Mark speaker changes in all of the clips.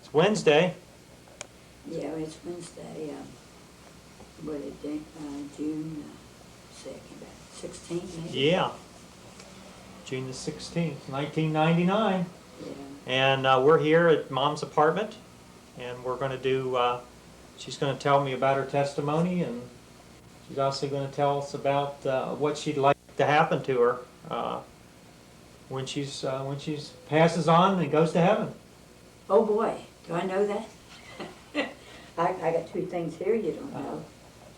Speaker 1: It's Wednesday.
Speaker 2: Yeah, it's Wednesday, what is it, June 16th, maybe?
Speaker 1: Yeah. June the 16th, 1999.
Speaker 2: Yeah.
Speaker 1: And we're here at Mom's apartment. And we're going to do, she's going to tell me about her testimony. And she's also going to tell us about what she'd like to happen to her when she's passes on and goes to heaven.
Speaker 2: Oh, boy, do I know that? I got two things here you don't know.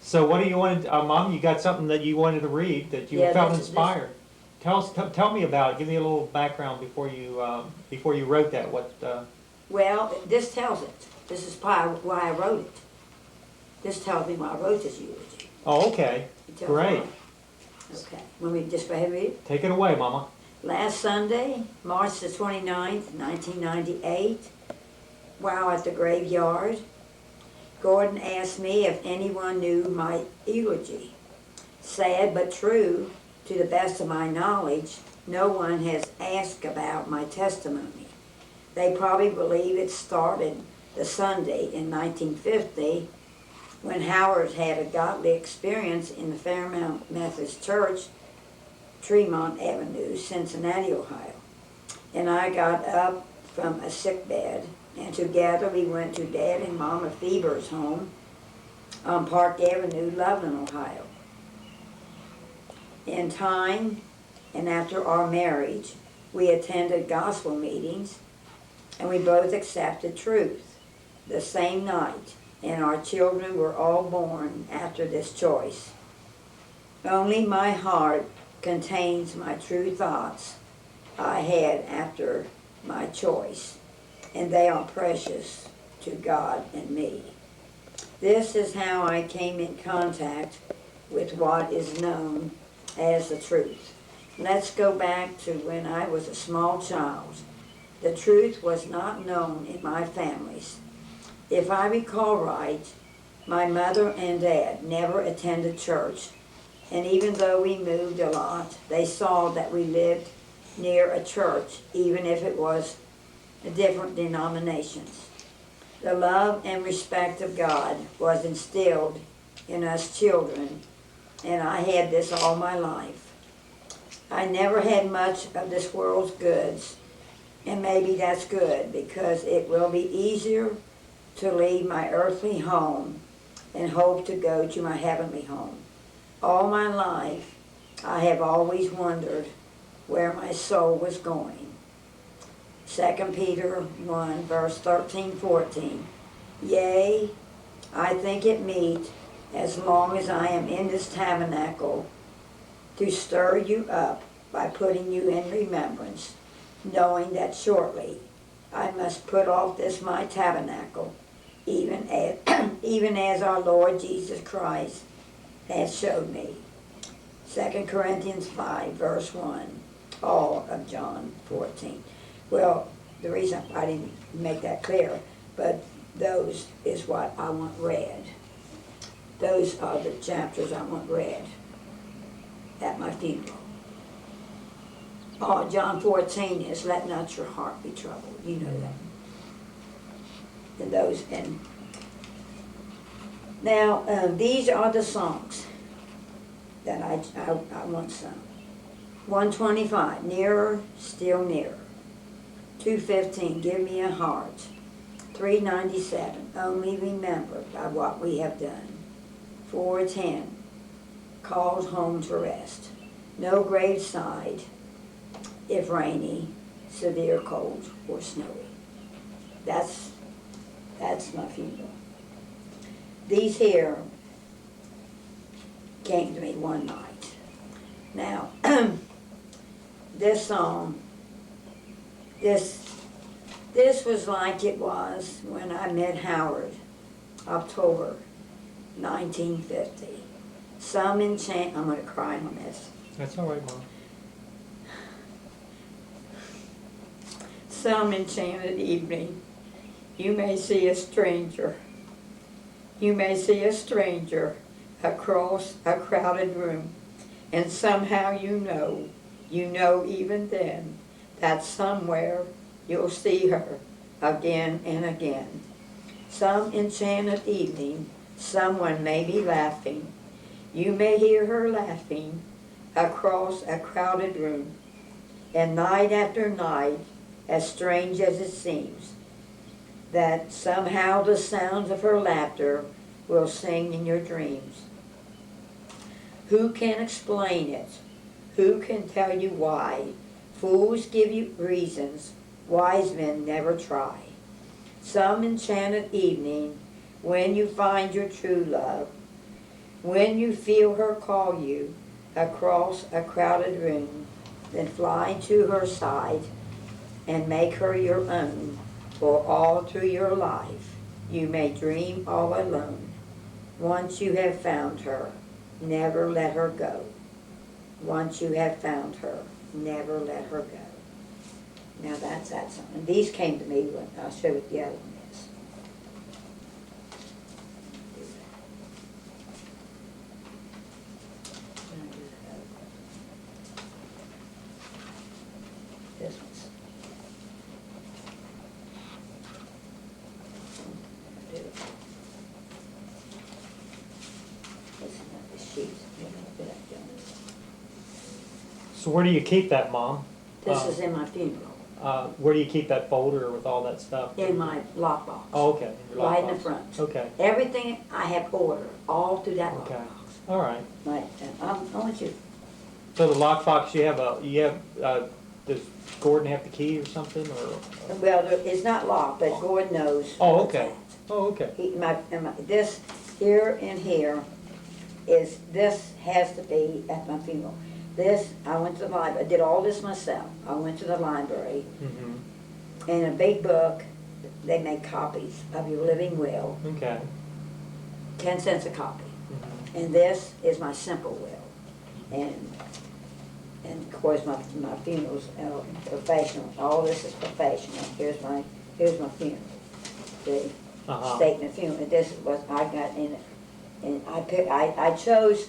Speaker 1: So what do you want to, Mom, you got something that you wanted to read that you
Speaker 2: Yeah,
Speaker 1: felt
Speaker 2: this-
Speaker 1: inspired. Tell me about it. Give me a little background before you wrote that.
Speaker 2: Well, this tells it. This is why I wrote it. This tells me why I wrote this eulogy.
Speaker 1: Oh, okay.
Speaker 2: It tells
Speaker 1: Great.
Speaker 2: why. Okay, want me to just go ahead and read it?
Speaker 1: Take it away, Mama.
Speaker 2: Last Sunday, March the 29th, 1998, while at the graveyard, Gordon asked me if anyone knew my eulogy. Sad but true, to the best of my knowledge, no one has asked about my testimony. They probably believe it started the Sunday in 1950 when Howard had a godly experience in the Fairmount Methodist Church, Tremont Avenue, Cincinnati, Ohio. And I got up from a sick bed, and together we went to Dad and Mama Feber's home on Park Avenue, Loveland, Ohio. In time and after our marriage, we attended gospel meetings, and we both accepted truth the same night, and our children were all born after this choice. Only my heart contains my true thoughts I had after my choice, and they are precious to God and me. This is how I came in contact with what is known as the truth. Let's go back to when I was a small child. The truth was not known in my families. If I recall right, my mother and dad never attended church, and even though we moved a lot, they saw that we lived near a church, even if it was different denominations. The love and respect of God was instilled in us children, and I had this all my life. I never had much of this world's goods, and maybe that's good because it will be easier to leave my earthly home and hope to go to my heavenly home. All my life, I have always wondered where my soul was going. 2 Peter 1, verse 13-14. Yea, I think it meet, as long as I am in this tabernacle, to stir you up by putting you in remembrance, knowing that shortly I must put off this my tabernacle, even as our Lord Jesus Christ has showed me. 2 Corinthians 5, verse 1, all of John 14. Well, the reason I didn't make that clear, but those is what I want read. Those are the chapters I want read at my funeral. Oh, John 14 is let not your heart be troubled. You know that. And those, and now these are the songs that I want sung. 125, nearer, still nearer. 215, give me a heart. 397, only remember by what we have done. 410, called home to rest. No graveside, if rainy, severe cold, or snowy. That's my funeral. These here came to me one night. Now, this song, this was like it was when I met Howard, October 1950. I'm going to cry on this.
Speaker 1: That's all right, Mom.
Speaker 2: Some enchanted evening, you may see a stranger. You may see a stranger across a crowded room, and somehow you know even then, that somewhere you'll see her again and again. Some enchanted evening, someone may be laughing. You may hear her laughing across a crowded room. And night after night, as strange as it seems, that somehow the sounds of her laughter will sing in your dreams. Who can explain it? Who can tell you why? Fools give you reasons, wise men never try. Some enchanted evening, when you find your true love, when you feel her call you across a crowded room, then fly to her side and make her your own, for all through your life you may dream all alone. Once you have found her, never let her go. Once you have found her, never let her go. Now that's that song. And these came to me when I'll show what the other one is. This one's. This is not the sheet.
Speaker 1: So where do you keep that, Mom?
Speaker 2: This is in my funeral.
Speaker 1: Where do you keep that folder with all that stuff?
Speaker 2: In my lockbox.
Speaker 1: Oh, okay. In your
Speaker 2: Right in the
Speaker 1: lockbox.
Speaker 2: front.
Speaker 1: Okay.
Speaker 2: Everything I have ordered, all through that
Speaker 1: Okay.
Speaker 2: lockbox.
Speaker 1: All right.
Speaker 2: Right, I want you,
Speaker 1: So the lockbox does Gordon have the key or something, or?
Speaker 2: well, it's not locked, but Gordon knows.
Speaker 1: Oh,
Speaker 2: what's
Speaker 1: okay.
Speaker 2: at.
Speaker 1: Oh, okay.
Speaker 2: This here and here this has to be at my funeral. This, I went to the library, I did all this myself. I went to the library,
Speaker 1: Mm-hmm.
Speaker 2: in a big book, they make copies of your living will,
Speaker 1: Okay.
Speaker 2: 10 cents a copy.
Speaker 1: Mm-hmm.
Speaker 2: And this is my simple will. And of course, my funeral's professional, all this is professional. Here's my funeral, the
Speaker 1: Uh-huh.
Speaker 2: statement of funeral. This is what I got in it. And I chose,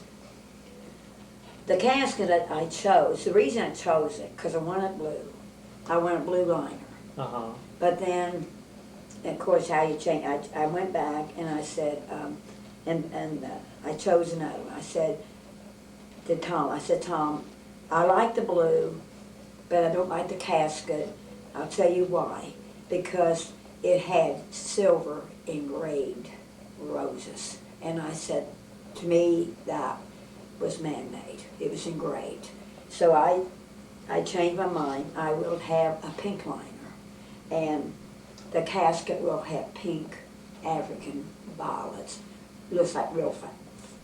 Speaker 2: the casket that I chose, the reason I chose it, because I wanted blue. I wanted blue liner.
Speaker 1: Uh-huh.
Speaker 2: But then, of course, how you change, I went back and I said, I chose another one. I said to Tom, Tom, I like the blue, but I don't like the casket. I'll tell you why. Because it had silver engraved roses. And I said, to me, that was man-made. It was engraved. So I changed my mind. I will have a pink liner. And the casket will have pink African violets. Looks like real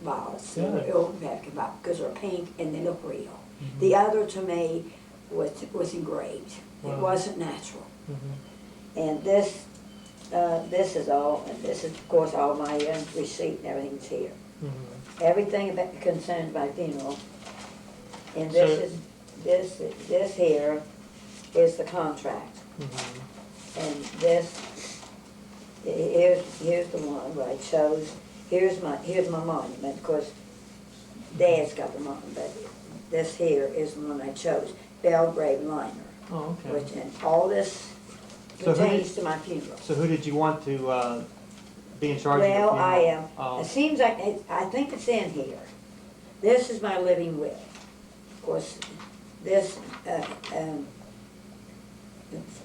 Speaker 2: violets.
Speaker 1: Good.
Speaker 2: Real African violets, because they're pink and they look real.
Speaker 1: Mm-hmm.
Speaker 2: The other, to me, was engraved.
Speaker 1: Wow.
Speaker 2: It wasn't natural.
Speaker 1: Mm-hmm.
Speaker 2: And this is all, and this is, of course, all my receipt and everything's here.
Speaker 1: Mm-hmm.
Speaker 2: Everything about concerns my funeral. And
Speaker 1: So-
Speaker 2: this here is the contract.
Speaker 1: Mm-hmm.
Speaker 2: And here's the one where I chose, here's my monument, of course, Dad's got the monument, but this here is the one I chose, Belgrave liner.
Speaker 1: Oh, okay.
Speaker 2: Which, and all this
Speaker 1: So who
Speaker 2: pertains
Speaker 1: did-
Speaker 2: to my funeral.
Speaker 1: So who did you want to be in charge of your
Speaker 2: Well,
Speaker 1: funeral?
Speaker 2: I am.
Speaker 1: Oh.
Speaker 2: It seems like, I think it's in here. This is my living will. Of course, this,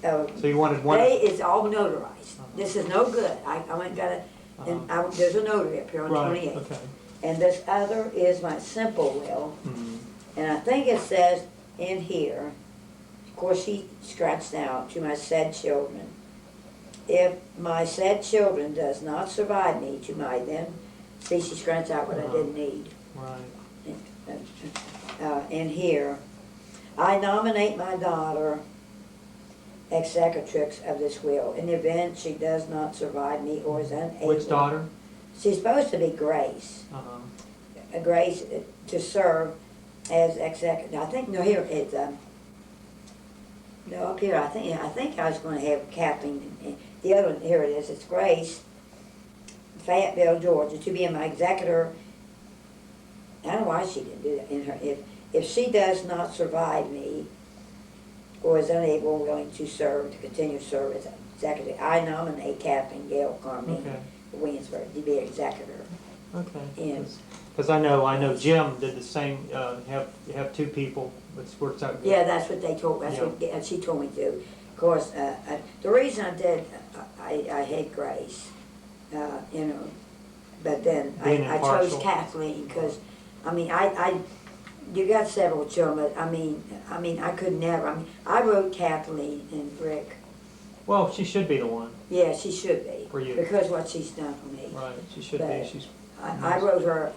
Speaker 1: So you wanted one?
Speaker 2: it's all notarized. This is no good. I went and got it, and there's a notary up here on
Speaker 1: Right,
Speaker 2: 28.
Speaker 1: okay.
Speaker 2: And this other is my simple will.
Speaker 1: Mm-hmm.
Speaker 2: And I think it says in here, of course, she scratched out to my said children. If my said children does not survive me to my then, see, she scratched out what I didn't need.
Speaker 1: Right.
Speaker 2: In here, I nominate my daughter executrix of this will in the event she does not survive me or is unable.
Speaker 1: Which daughter?
Speaker 2: She's supposed to be Grace.
Speaker 1: Uh-huh.
Speaker 2: Grace to serve as executive. I think, no, here it's, no, up here, I think I was going to have Kathleen. The other one, here it is, it's Grace, Fayetteville, Georgia, to be my executor. I don't know why she didn't do that in her. If she does not survive me, or is unable or willing to serve, to continue to serve as executive. I nominate Kathleen Gale Carmine
Speaker 1: Okay.
Speaker 2: Williamsburg to be executor.
Speaker 1: Okay.
Speaker 2: And
Speaker 1: Because I know Jim did the same, have two people, which works out good.
Speaker 2: yeah, that's what they told, that's
Speaker 1: Yeah.
Speaker 2: what she told me to. Of course, the reason I did, I hate Grace, you know, but then
Speaker 1: Being
Speaker 2: I chose
Speaker 1: impartial.
Speaker 2: Kathleen, because, I mean, you got several children, but I mean, I could never, I wrote Kathleen and Rick.
Speaker 1: Well, she should be the one,
Speaker 2: Yeah, she should be.
Speaker 1: For you.
Speaker 2: Because what she's done for me.
Speaker 1: right, she should be,
Speaker 2: But
Speaker 1: she's.
Speaker 2: I wrote her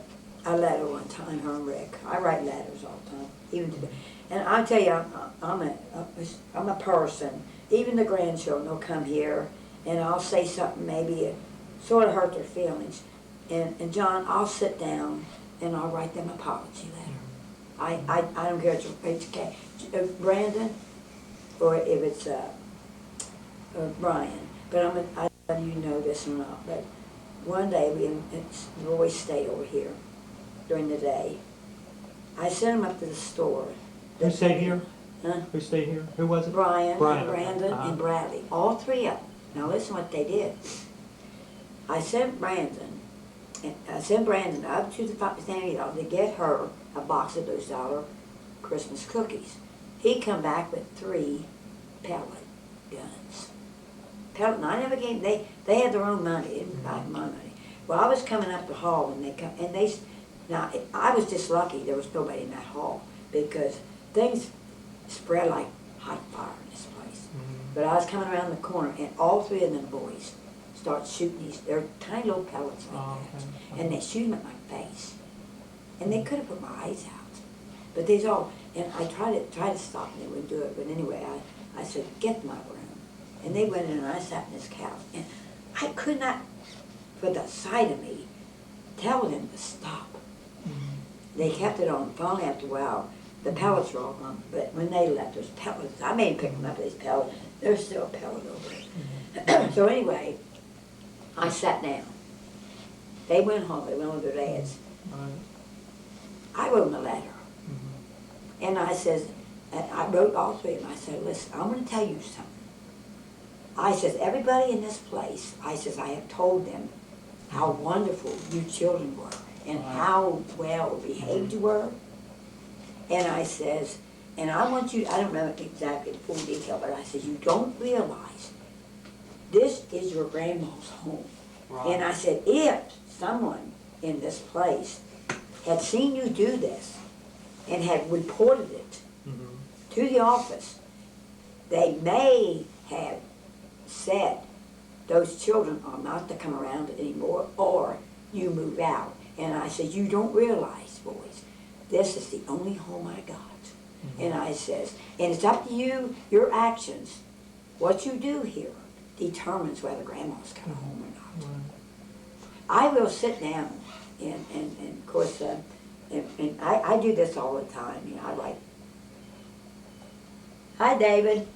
Speaker 2: a letter one time, her and Rick. I write letters all the time, even today. And I tell you, I'm a person. Even the grandchildren will come here, and I'll say something maybe sort of hurt their feelings. And John, I'll sit down and I'll write them an apology letter. I don't care if it's Brandon or if it's Brian. But I don't know if you know this or not, but one day we always stay over here during the day. I sent him up to the store.
Speaker 1: Who stayed here?
Speaker 2: Huh?
Speaker 1: Who stayed here? Who was it?
Speaker 2: Brian,
Speaker 1: Brian, okay.
Speaker 2: Brandon, and Bradley. All three of them. Now listen what they did. I sent Brandon up to the Stanley Yard to get her a box of those $1 Christmas cookies. He come back with 3 pellet guns. Pellet, and I never gave, they had their own money, they didn't buy my money. Well, I was coming up the hall and they come, and now, I was just lucky there was nobody in that hall, because things spread like hot fire in this place. But I was coming around the corner, and all 3 of them boys start shooting these, they're tiny little pellets like
Speaker 1: Oh,
Speaker 2: that,
Speaker 1: okay.
Speaker 2: and they shoot them at my face. And they could have put my eyes out. But these all, and I tried to stop them, they wouldn't do it, but anyway, I said, get my room. And they went in and I sat in this couch, and I could not, for the sight of me, tell them to stop. They kept it on. Finally, after a while, the pellets were all gone. But when they left, there's pellets. I made them pick them up, these pellets. There's still a pellet over it. So anyway, I sat down. They went home. They went with their dads.
Speaker 1: Right.
Speaker 2: I wrote them a letter. And I says, and I wrote all 3 of them. I said, listen, I'm going to tell you something. I says, everybody in this place, I says, I have told them how wonderful you children were and how well behaved you were. And I says, and I want you, I don't know exactly the full detail, but I says, you don't realize this is your grandma's home.
Speaker 1: Right.
Speaker 2: And I said, if someone in this place had seen you do this and had reported it to the office, they may have said those children are not to come around anymore, or you move out. And I said, you don't realize, boys, this is the only home I got. And I says, and it's up to you, your actions, what you do here determines whether grandma's got a home or not. I will sit down and of course, and I do this all the time. You know, I write, hi David.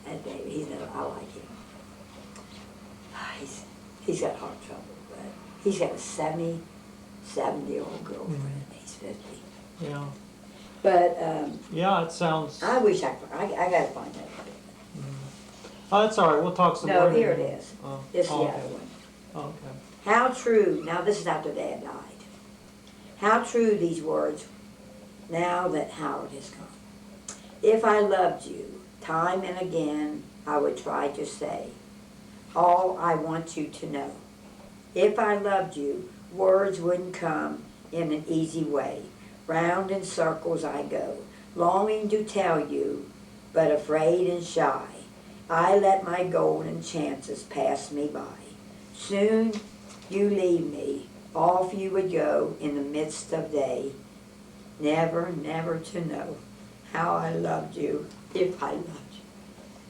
Speaker 2: That's David, I like him. He's got heart trouble, but he's got a 70-year-old girlfriend. He's 50.
Speaker 1: Yeah.
Speaker 2: But
Speaker 1: Yeah, it sounds.
Speaker 2: I wish I gotta find that.
Speaker 1: Oh, that's all right. We'll talk some
Speaker 2: No,
Speaker 1: more.
Speaker 2: here it is.
Speaker 1: Oh,
Speaker 2: This is the
Speaker 1: oh,
Speaker 2: other
Speaker 1: okay.
Speaker 2: one.
Speaker 1: Oh, okay.
Speaker 2: How true, now this is after Dad died. How true these words, now that Howard has gone. If I loved you, time and again I would try to say all I want you to know. If I loved you, words wouldn't come in an easy way. Round in circles I go, longing to tell you, but afraid and shy. I let my golden chances pass me by. Soon you leave me, off you would go in the midst of day. Never, never to know how I loved you, if I loved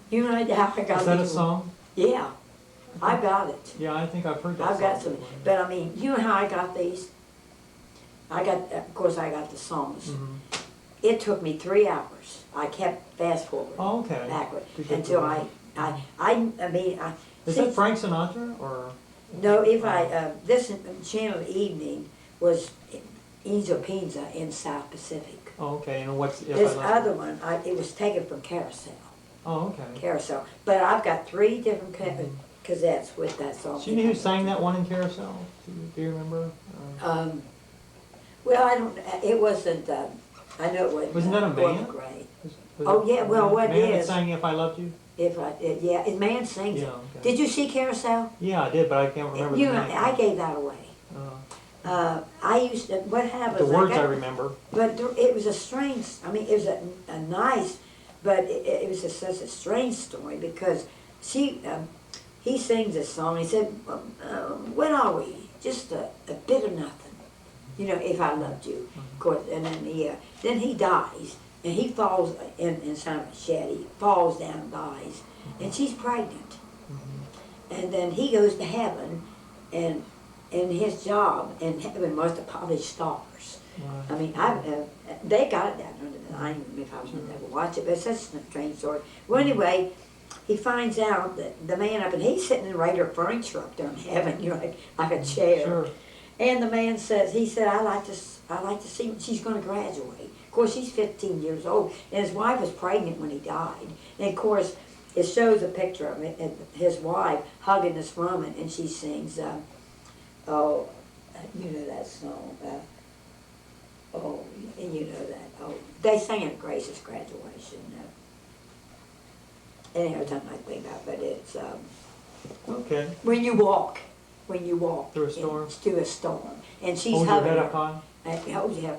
Speaker 2: you. You know how I got
Speaker 1: Is that a
Speaker 2: these-
Speaker 1: song?
Speaker 2: Yeah, I got it.
Speaker 1: Yeah, I think I've heard that
Speaker 2: I've got
Speaker 1: song
Speaker 2: some,
Speaker 1: before.
Speaker 2: but I mean, you know how I got these? Of course I got the songs. It took me 3 hours. I kept fast forward,
Speaker 1: Oh, okay.
Speaker 2: backward,
Speaker 1: To get
Speaker 2: until
Speaker 1: the-
Speaker 2: I mean,
Speaker 1: Is
Speaker 2: see,
Speaker 1: that Frank Sinatra or?
Speaker 2: no, if this Channel Evening was Enzo Pinza in South Pacific.
Speaker 1: Oh, okay. And what's if
Speaker 2: This
Speaker 1: I love
Speaker 2: other one, it was taken from Carousel.
Speaker 1: Oh, okay.
Speaker 2: Carousel. But I've got 3 different cassettes with that song.
Speaker 1: Do you know who sang that one in Carousel? Do you remember?
Speaker 2: Well, I don't, it wasn't, I know it wasn't.
Speaker 1: Wasn't that a man?
Speaker 2: Gordon Gray.
Speaker 1: Was
Speaker 2: Oh,
Speaker 1: it
Speaker 2: yeah, well, what
Speaker 1: man that
Speaker 2: is-
Speaker 1: sang If I Loved You?
Speaker 2: Yeah, and man sings it.
Speaker 1: Yeah, okay.
Speaker 2: Did you see Carousel?
Speaker 1: Yeah, I did, but I can't remember
Speaker 2: You
Speaker 1: the
Speaker 2: know,
Speaker 1: name.
Speaker 2: I gave that away. I used to, what happened
Speaker 1: The
Speaker 2: was
Speaker 1: words I
Speaker 2: got-
Speaker 1: remember.
Speaker 2: But it was a strange, I mean, it was a nice, but it was such a strange story because he sings this song. He said, "When are we? Just a bit of nothing. You know, if I loved you." Of course, and then he dies, and he falls inside of a shed. He falls down and dies, and she's pregnant. And then he goes to heaven, and his job in heaven was to polish stars. I mean, they got it down under the, I don't know if I was going to ever watch it, but it's such a strange story. Well, anyway, he finds out that the man up, and he's sitting in regular furniture up there in heaven, you know, like a chair.
Speaker 1: Sure.
Speaker 2: And the man says, he said, I'd like to see when she's going to graduate. Of course, she's 15 years old, and his wife was pregnant when he died. And of course, it shows a picture of it, and his wife hugging this woman, and she sings, oh, you know that song, oh, and you know that, oh, they sang at Grace's graduation. And every time I think about it, it's,
Speaker 1: Okay.
Speaker 2: when you walk
Speaker 1: Through a storm?
Speaker 2: through a storm, and she's
Speaker 1: Hold your
Speaker 2: hugging
Speaker 1: head
Speaker 2: her.
Speaker 1: up high.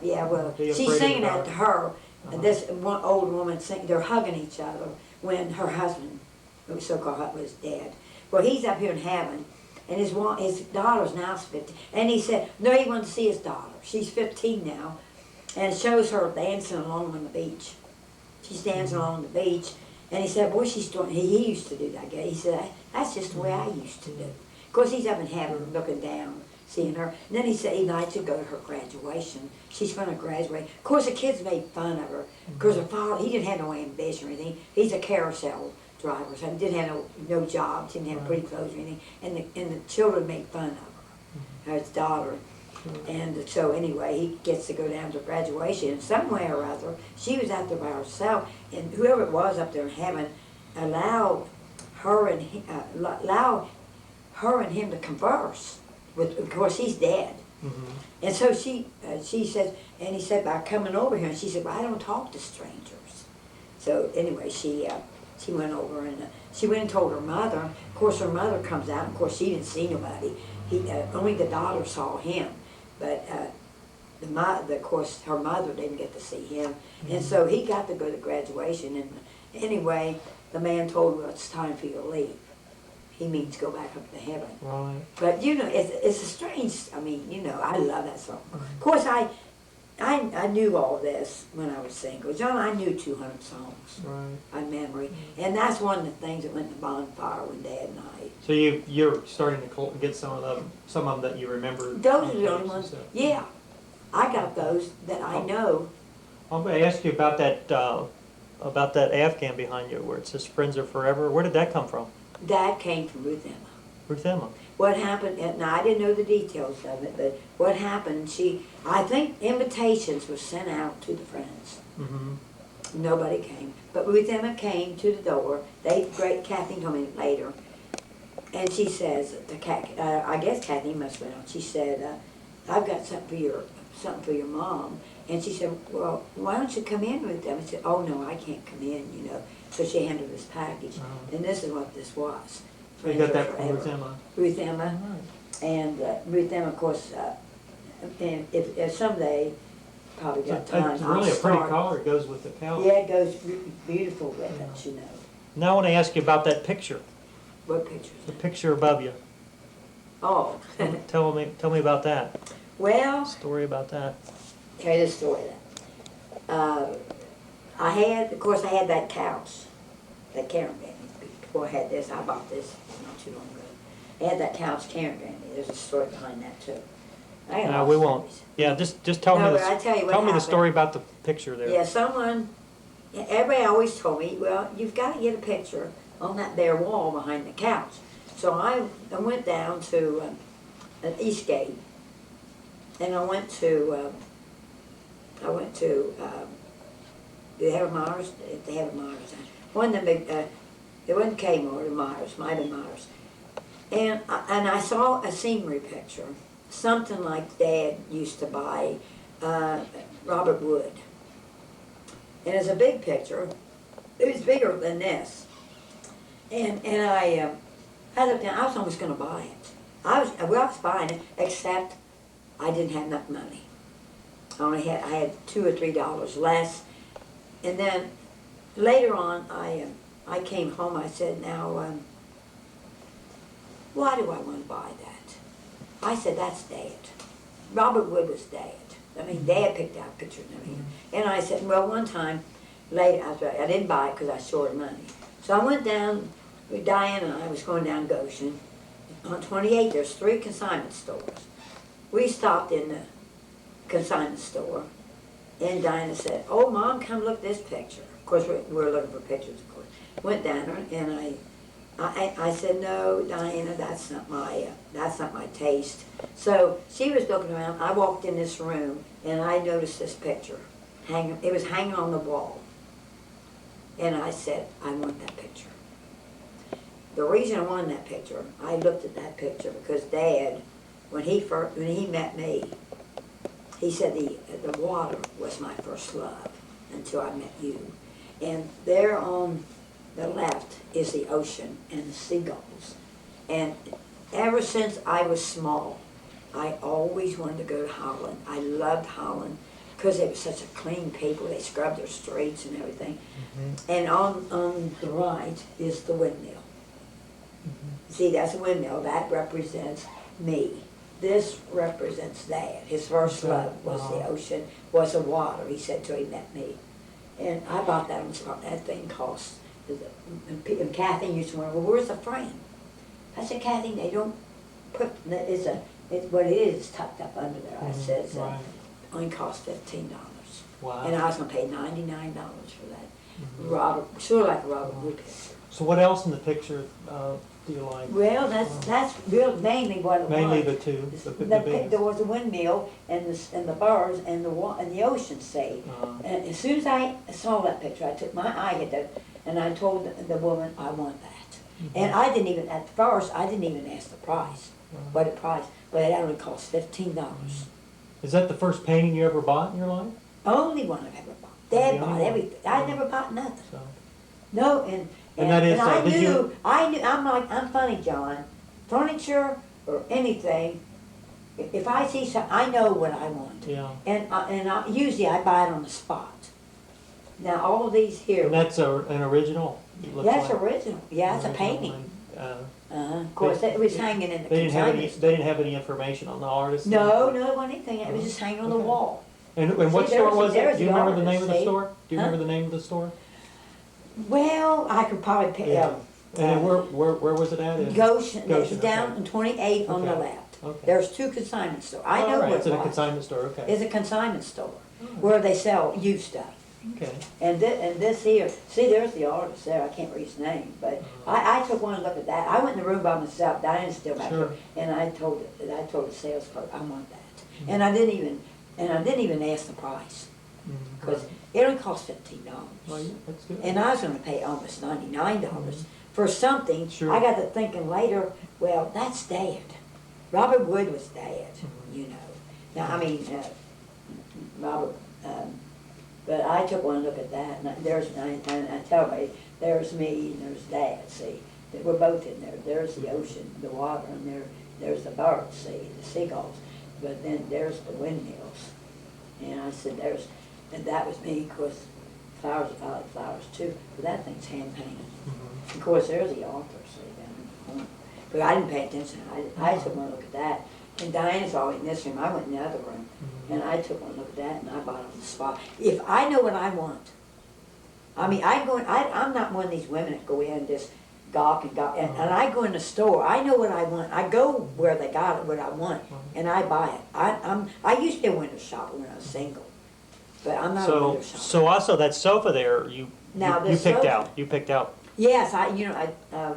Speaker 2: Yeah, well,
Speaker 1: Be afraid
Speaker 2: she's
Speaker 1: of
Speaker 2: singing
Speaker 1: the
Speaker 2: that
Speaker 1: dark.
Speaker 2: to her,
Speaker 1: Uh-huh.
Speaker 2: and this one old woman singing, they're hugging each other when her husband, who was so-called husband, was dead. Well, he's up here in heaven, and his daughter's now 15, and he said, no, he wanted to see his daughter. She's 15 now, and it shows her dancing along on the beach. She's dancing along the beach, and he said, boy, she's doing, he used to do that, guy. He said, that's just the way I used to do. Of course, he's up in heaven looking down, seeing her. And then he said he'd like to go to her graduation. She's going to graduate. Of course, the kids made fun of her because her father, he didn't have no ambition or anything. He's a carousel driver, so he didn't have no job, didn't have pretty clothes or anything. And the children made fun of her, his daughter. And so anyway, he gets to go down to graduation, and some way or other, she was out there by herself, and whoever it was up there in heaven allowed her and him to converse. Of course, he's dead. And so she says, and he said, by coming over here, and she said, well, I don't talk to strangers. So anyway, she went over, and she went and told her mother. Of course, her mother comes out, of course, she didn't see nobody. Only the daughter saw him. But of course, her mother didn't get to see him. And so he got to go to graduation. And anyway, the man told her, well, it's time for you to leave. He means go back up to heaven.
Speaker 1: Right.
Speaker 2: But, you know, it's a strange, I mean, you know, I love that song. Of course, I knew all this when I was single. John, I knew 200 songs
Speaker 1: Right.
Speaker 2: by memory. And that's one of the things that went in the bonfire one Dad and I.
Speaker 1: So you're starting to get some of them that you remember.
Speaker 2: Those are the only ones. Yeah, I got those that I know.
Speaker 1: I'm going to ask you about that Afghan behind you where it says "Friends Are Forever." Where did that come from?
Speaker 2: That came from Ruth Emma.
Speaker 1: Ruth Emma.
Speaker 2: What happened, and now I didn't know the details of it, but what happened, I think invitations were sent out to the friends.
Speaker 1: Mm-hmm.
Speaker 2: Nobody came. But Ruth Emma came to the door. Kathleen told me later. And she says, I guess Kathleen must have been on. She said, I've got something for your mom. And she said, well, why don't you come in with them? I said, oh no, I can't come in, you know. So she handed this package. And this is what this was.
Speaker 1: So you got
Speaker 2: Friends Are
Speaker 1: that from
Speaker 2: Forever.
Speaker 1: Ruth Emma.
Speaker 2: Ruth Emma.
Speaker 1: Right.
Speaker 2: And Ruth Emma, of course, and if someday, probably got time,
Speaker 1: It's really a pretty
Speaker 2: start.
Speaker 1: collar. It goes with the couch.
Speaker 2: Yeah, it goes beautiful with it, you know.
Speaker 1: Now I want to ask you about that picture.
Speaker 2: What picture?
Speaker 1: The picture above you.
Speaker 2: Oh,
Speaker 1: Tell me about that.
Speaker 2: well,
Speaker 1: Story about that.
Speaker 2: tell you the story then. I had that couch, that Karen gave me. Before I had this, I bought this not too long ago. I had that couch Karen gave me. There's a story behind that too. I got
Speaker 1: No,
Speaker 2: lots
Speaker 1: we
Speaker 2: of
Speaker 1: won't.
Speaker 2: stories.
Speaker 1: Yeah, just tell
Speaker 2: No,
Speaker 1: me.
Speaker 2: but I tell you what
Speaker 1: Tell me the
Speaker 2: happened.
Speaker 1: story about the picture there.
Speaker 2: Yeah, everybody always told me, well, you've got to get a picture on that bare wall behind the couch. So I went down to an Eastgate, and I went to, do they have a Myers? They have a Myers. one of the big, it wasn't Kmart or Myers, might have been Myers. And I saw a scenery picture, something like Dad used to buy, Robert Wood. And it's a big picture. It was bigger than this. And I looked down, I was almost gonna buy it. I was buying it, except I didn't have enough money. I had $2 or $3 less. And then later on, I came home, I said, now, why do I want to buy that? I said, that's Dad. Robert Wood was Dad. I mean, Dad picked out pictures of him. And I said, well, one time, later, I didn't buy it because I was short of money. So I went down, with Diane and I was going down Goshen. On 28, there's 3 consignment stores. We stopped in the consignment store, and Diana said, oh, Mom, come look at this picture. Of course, we're looking for pictures, of course. Went down there, and I said, no, Diana, that's not my taste. So she was looking around. I walked in this room, and I noticed this picture. It was hanging on the wall. And I said, I want that picture. The reason I wanted that picture, I looked at that picture because Dad, when he met me, he said the water was my first love until I met you. And there on the left is the ocean and the seagulls. And ever since I was small, I always wanted to go to Holland. I loved Holland because it was such a clean people. They scrubbed their streets and everything. Mm-hmm. And on the right is the windmill. Mm-hmm. See, that's a windmill. That represents me. This represents Dad. His first love was the ocean, was the water, he said, till he met me. And I bought that on the spot. That thing cost. And Kathy used to wonder, well, where's the frame? I said, Kathy, they don't put, what it is tucked up under there. I said, it only cost $15.
Speaker 1: Wow.
Speaker 2: And I was going to pay $99 for that. Sort of like a Robert Wood picture.
Speaker 1: So what else in the picture do you like?
Speaker 2: Well, that's real mainly what it was.
Speaker 1: Mainly the two.
Speaker 2: There was a windmill and the birds and the ocean sea. And as soon as I saw that picture, I took my eye hit that, and I told the woman, I want that. And I didn't even, at first, I didn't even ask the price, what it priced, but it only cost $15.
Speaker 1: Is that the first painting you ever bought in your life?
Speaker 2: Only one I've ever bought. Dad bought everything. I never bought nothing.
Speaker 1: So.
Speaker 2: No, and
Speaker 1: that is,
Speaker 2: I knew, I'm funny, John. Furniture or anything, if I see something, I know what I want.
Speaker 1: Yeah.
Speaker 2: And usually I buy it on the spot. Now, all of these here.
Speaker 1: And that's an original?
Speaker 2: That's original. Yeah, it's a painting. Of course, it was hanging in the consignment.
Speaker 1: They didn't have any information on the artist?
Speaker 2: No, it wasn't anything. It was just hanging on the wall.
Speaker 1: And what store was it? Do you remember the name of the store? Do you
Speaker 2: Huh?
Speaker 1: remember the name of the store?
Speaker 2: Well, I could probably pick
Speaker 1: And where was it at?
Speaker 2: Goshen. It's
Speaker 1: Goshen,
Speaker 2: down
Speaker 1: okay.
Speaker 2: in 28 on the
Speaker 1: Okay.
Speaker 2: left.
Speaker 1: Okay.
Speaker 2: There's 2 consignment stores. I know
Speaker 1: right.
Speaker 2: what
Speaker 1: It's in a consignment store, okay.
Speaker 2: It's a consignment store where they sell used stuff.
Speaker 1: Okay.
Speaker 2: And this here, see, there's the artist there. I can't read his name, but I took one look at that. I went in the room by myself. Diane's still back there, and I told the sales clerk, I want that. And I didn't even ask the price because it only cost $15.
Speaker 1: Well, yeah, that's good.
Speaker 2: And I was going to pay almost $99 for something.
Speaker 1: Sure.
Speaker 2: I got to thinking later, well, that's Dad. Robert Wood was Dad, you know. Now, I mean, Robert, but I took one look at that, and I tell me, there's me and there's Dad, see. We're both in there. There's the ocean, the water, and there's the birds, see, the seagulls. But then there's the windmills. And I said, and that was me, of course, flowers, I like flowers too, but that thing's hand painted. Of course, there's the author, see, down in the corner. But I didn't pay attention. I took one look at that. And Diane's always in this room. I went in the other room. And I took one look at that, and I bought it on the spot. If I know what I want, I mean, I'm not one of these women that go in and just gawk and gawk. And I go in the store. I know what I want. I go where they got it, what I want, and I buy it. I used to be a window shopper when I was single, but I'm not a window shopper.
Speaker 1: So also that sofa there, you picked out. You picked out.
Speaker 2: Yes,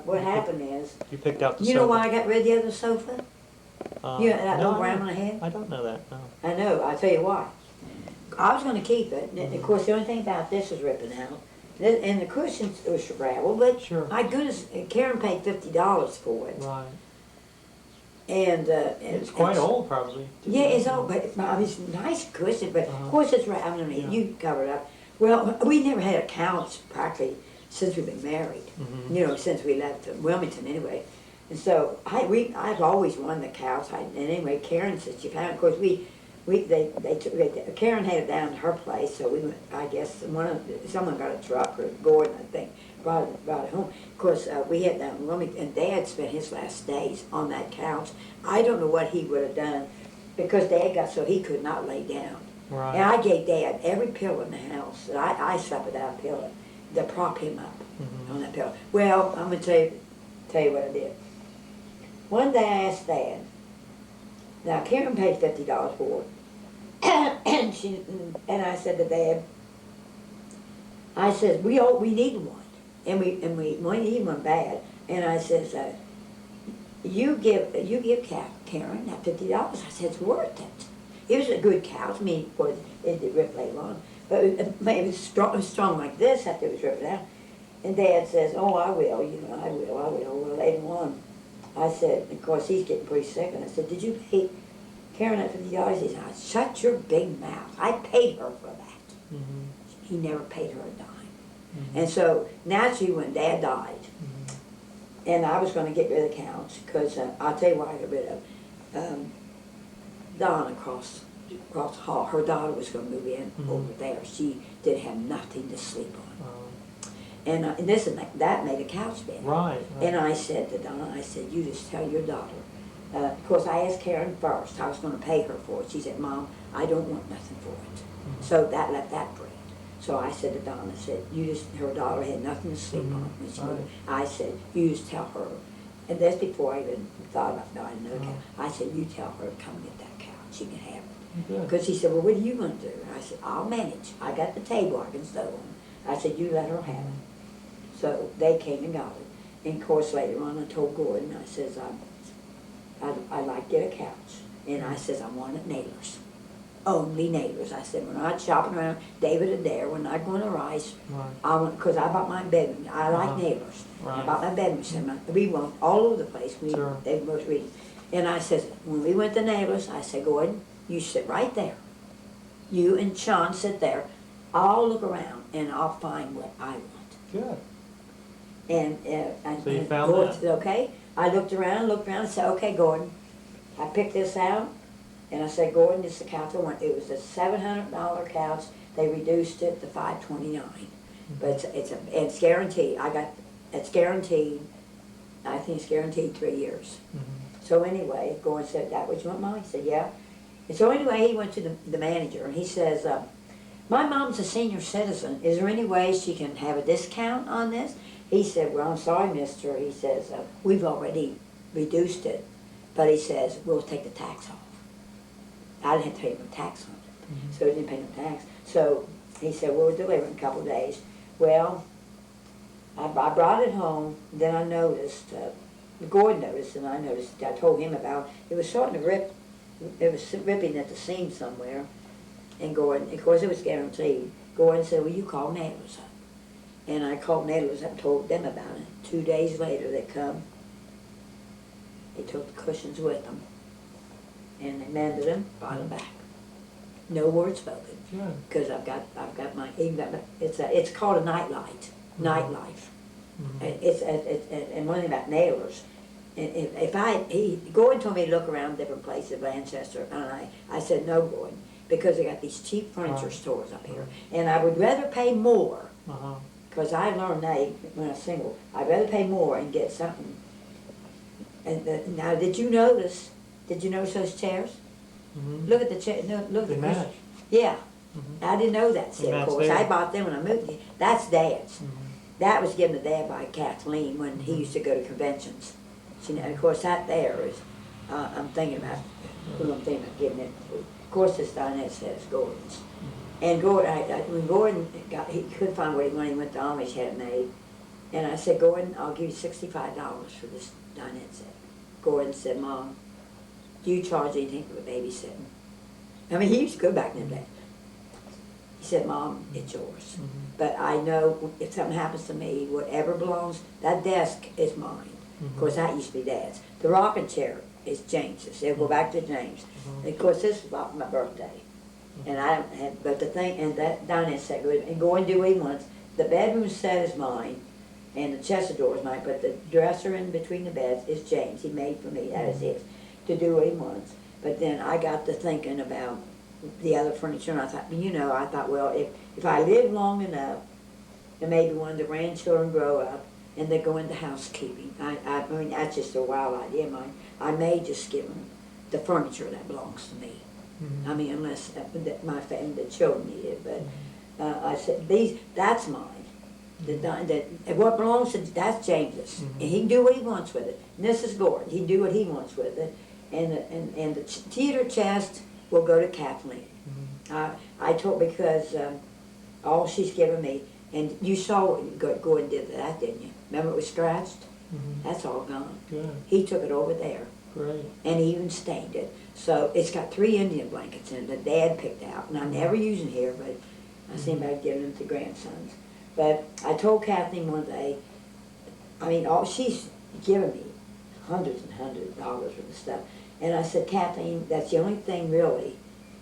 Speaker 2: what happened is.
Speaker 1: You picked out the sofa.
Speaker 2: You know why I got rid of the other sofa? That
Speaker 1: no,
Speaker 2: old brown on the head?
Speaker 1: I don't know that, no.
Speaker 2: I know, I'll tell you why. I was going to keep it, and of course the only thing about this is ripping out. And the cushions was gravel, but
Speaker 1: Sure.
Speaker 2: my goodness, Karen paid $50 for it.
Speaker 1: Right.
Speaker 2: And
Speaker 1: It's quite old, probably. too.
Speaker 2: Yeah, it's old, but it's a nice cushion. But
Speaker 1: Uh-huh.
Speaker 2: of course, it's right. I mean,
Speaker 1: Yeah.
Speaker 2: you cover it up. Well, we never had a couch practically since we've been married.
Speaker 1: Mhm.
Speaker 2: You know, since we left Wilmington anyway. And so I've always wanted the couch. And anyway, Karen said she found it. Of course, Karen had it down to her place, so we went. I guess someone got a truck, or Gordon, I think, brought it home. Of course, we had down in Wilmington, and Dad spent his last days on that couch. I don't know what he would have done, because Dad got so he could not lay down.
Speaker 1: Right.
Speaker 2: And I gave Dad every pillow in the house. And I slept without a pillow to prop him up
Speaker 1: Mhm.
Speaker 2: on that pillow. Well, I'm gonna tell you what I did. One day I asked Dad. Now Karen paid $50 for it. and I said to Dad, I said, we need one, and we need one bad. And I says, you give Karen that $50. I said, it's worth it. It was a good couch. I mean, of course, it did rip later on, but it was strong like this after it was ripped out. And Dad says, oh, I will. I will. Well, later on, I said, of course, he's getting pretty sick, and I said, did you pay Karen that $50? He said, shut your big mouth. I paid her for that.
Speaker 1: Mhm.
Speaker 2: He never paid her a dime.
Speaker 1: Mhm.
Speaker 2: And so naturally, when Dad died,
Speaker 1: Mhm.
Speaker 2: and I was going to get rid of the couch, because I'll tell you why I got rid of Dawn across the hall. Her daughter was going to move in over there. She didn't have nothing to sleep on. And that made a couch bed.
Speaker 1: Right.
Speaker 2: And I said to Donna, I said, you just tell your daughter. Of course, I asked Karen first. I was going to pay her for it. She said, Mom, I don't want nothing for it. So that left that bread. So I said to Donna, I said, her daughter had nothing to sleep on when she moved. I said, you just tell her. And that's before I even thought about buying another couch. I said, you tell her to come get that couch. She can have it.
Speaker 1: Good.
Speaker 2: Because he said, well, what are you going to do? I said, I'll manage. I got the table I can sew on. I said, you let her have it. So they came and got it. And of course, later on, I told Gordon, I says, I'd like to get a couch. And I says, I want it nailers. Only nailers. I said, we're not shopping around David and Dare. We're not going to Rice.
Speaker 1: Right.
Speaker 2: Because I bought my bedroom. I like nailers.
Speaker 1: Right.
Speaker 2: I bought my bedroom set. We went all over the place.
Speaker 1: Sure.
Speaker 2: They both read. And I says, when we went to nailers, I said, Gordon, you sit right there. You and Sean sit there. I'll look around and I'll find what I want.
Speaker 1: Good.
Speaker 2: And
Speaker 1: So you found
Speaker 2: Gordon
Speaker 1: that?
Speaker 2: said, okay. I looked around and said, okay, Gordon, I picked this out. And I said, Gordon, this is the couch I want. It was a $700 couch. They reduced it to $529. But it's guaranteed. It's guaranteed. I think it's guaranteed 3 years. So anyway, Gordon said, that what you want, Mom? He said, yeah. And so anyway, he went to the manager and he says, my mom's a senior citizen. Is there any way she can have a discount on this? He said, well, I'm sorry, mister. He says, we've already reduced it. But he says, we'll take the tax off. I didn't have to pay no tax on it. So he didn't pay no tax. So he said, well, we'll deliver in a couple of days. Well, I brought it home. Then I noticed, Gordon noticed, and I noticed, I told him about it. It was starting to rip. It was ripping at the seam somewhere. And Gordon, of course, it was guaranteed. Gordon said, well, you call Nailers up. And I called Nailers up and told them about it. 2 days later, they come. They took the cushions with them. And they mended them, brought them back. No word spoken.
Speaker 1: Good.
Speaker 2: Because I've got my, it's called a nightlight, nightlife. And one thing about Nailers, Gordon told me to look around different places in Manchester, and I said, no, Gordon, because they got these cheap furniture stores up here, and I would rather pay more, because I learned that when I was single, I'd rather pay more and get something. And now, did you notice those chairs? Look at the chair, look at
Speaker 1: They
Speaker 2: the
Speaker 1: match.
Speaker 2: cushion. Yeah. I didn't know that, see,
Speaker 1: They
Speaker 2: of
Speaker 1: match
Speaker 2: course.
Speaker 1: there.
Speaker 2: I bought them when I moved here. That's Dad's. That was given to Dad by Kathleen when he used to go to conventions. Of course, that there is, I'm thinking about who I'm thinking about giving it to. Of course, this dinette set is Gordon's. And Gordon, when Gordon he couldn't find what he wanted, he went to Amish, had it made. And I said, Gordon, I'll give you $65 for this dinette set. Gordon said, Mom, do you charge anything for babysitting? I mean, he used to go back in the day. He said, Mom, it's yours. But I know if something happens to me, whatever belongs, that desk is mine. Of course, that used to be Dad's. The rocking chair is James's. It'll go back to James. And of course, this is about my birthday. And I don't have, but the thing, and that dinette set, and go and do what he wants. The bedroom set is mine, and the chest of drawers is mine, but the dresser in between the beds is James. He made for me, that is his, to do what he wants. But then I got to thinking about the other furniture, and I thought, I thought, well, if I live long enough, and maybe one of the grandchildren grow up, and they go into housekeeping. I mean, that's just a wild idea of mine. I may just give them the furniture that belongs to me. I mean, unless my family, the children need it, but I said, that's mine. What belongs to, that's James's, and he can do what he wants with it. And this is Gordon, he can do what he wants with it. And the theater chest will go to Kathleen. I told, because all she's given me, and you saw what Gordon did that, didn't you? Remember it was scratched? That's all gone.
Speaker 1: Good.
Speaker 2: He took it over there.
Speaker 1: Great.
Speaker 2: And he even stained it. So it's got 3 Indian blankets in it that Dad picked out, and I never use them here, but I see about giving them to grandsons. But I told Kathleen one day, I mean, she's given me hundreds and hundreds of dollars worth of stuff, and I said, Kathleen, that's the only thing really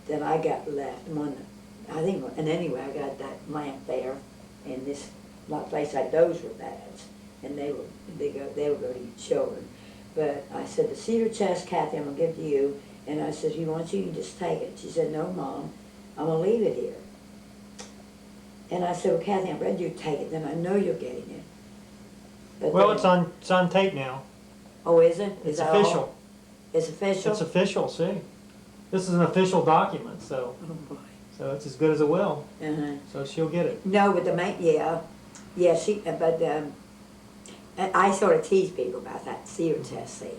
Speaker 2: that I got left. And anyway, I got that lamp there, and this place those were Dad's, and they would go to children. But I said, the cedar chest, Kathy, I'm going to give to you. And I said, if you want, you can just take it. She said, no, Mom, I'm going to leave it here. And I said, well, Kathy, I'm ready you take it. Then I know you're getting it. But
Speaker 1: Well,
Speaker 2: then,
Speaker 1: it's on tape now.
Speaker 2: Oh, is it?
Speaker 1: It's
Speaker 2: that all?
Speaker 1: official.
Speaker 2: It's official?
Speaker 1: It's official, see? This is an official document, so
Speaker 2: Oh, boy.
Speaker 1: it's as good as it will.
Speaker 2: Uh-huh.
Speaker 1: So she'll get it.
Speaker 2: No, but I sort of tease people about that cedar chest, see,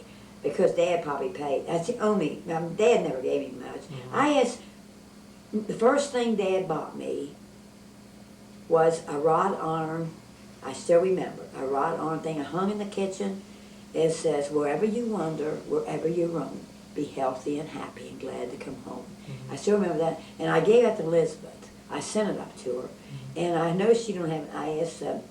Speaker 2: because Dad probably paid. That's the only, Dad never gave me much. I asked, the first thing Dad bought me was a wrought iron, I still remember, a wrought iron thing I hung in the kitchen. It says, wherever you wander, wherever you roam, be healthy and happy and glad to come home. I still remember that. And I gave it to Elizabeth. I sent it up to her. And I know she don't have it.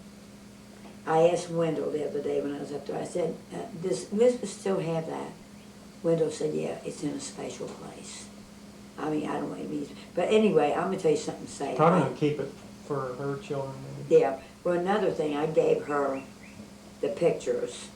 Speaker 2: I asked Wendell the other day when I was up there, I said, does Elizabeth still have that? Wendell said, yeah, it's in a special place. I mean, I don't know what it means. But anyway, I'm going to tell you something sad.
Speaker 1: Probably going to keep it for her children. Maybe.
Speaker 2: Yeah. Well, another thing, I gave her the pictures,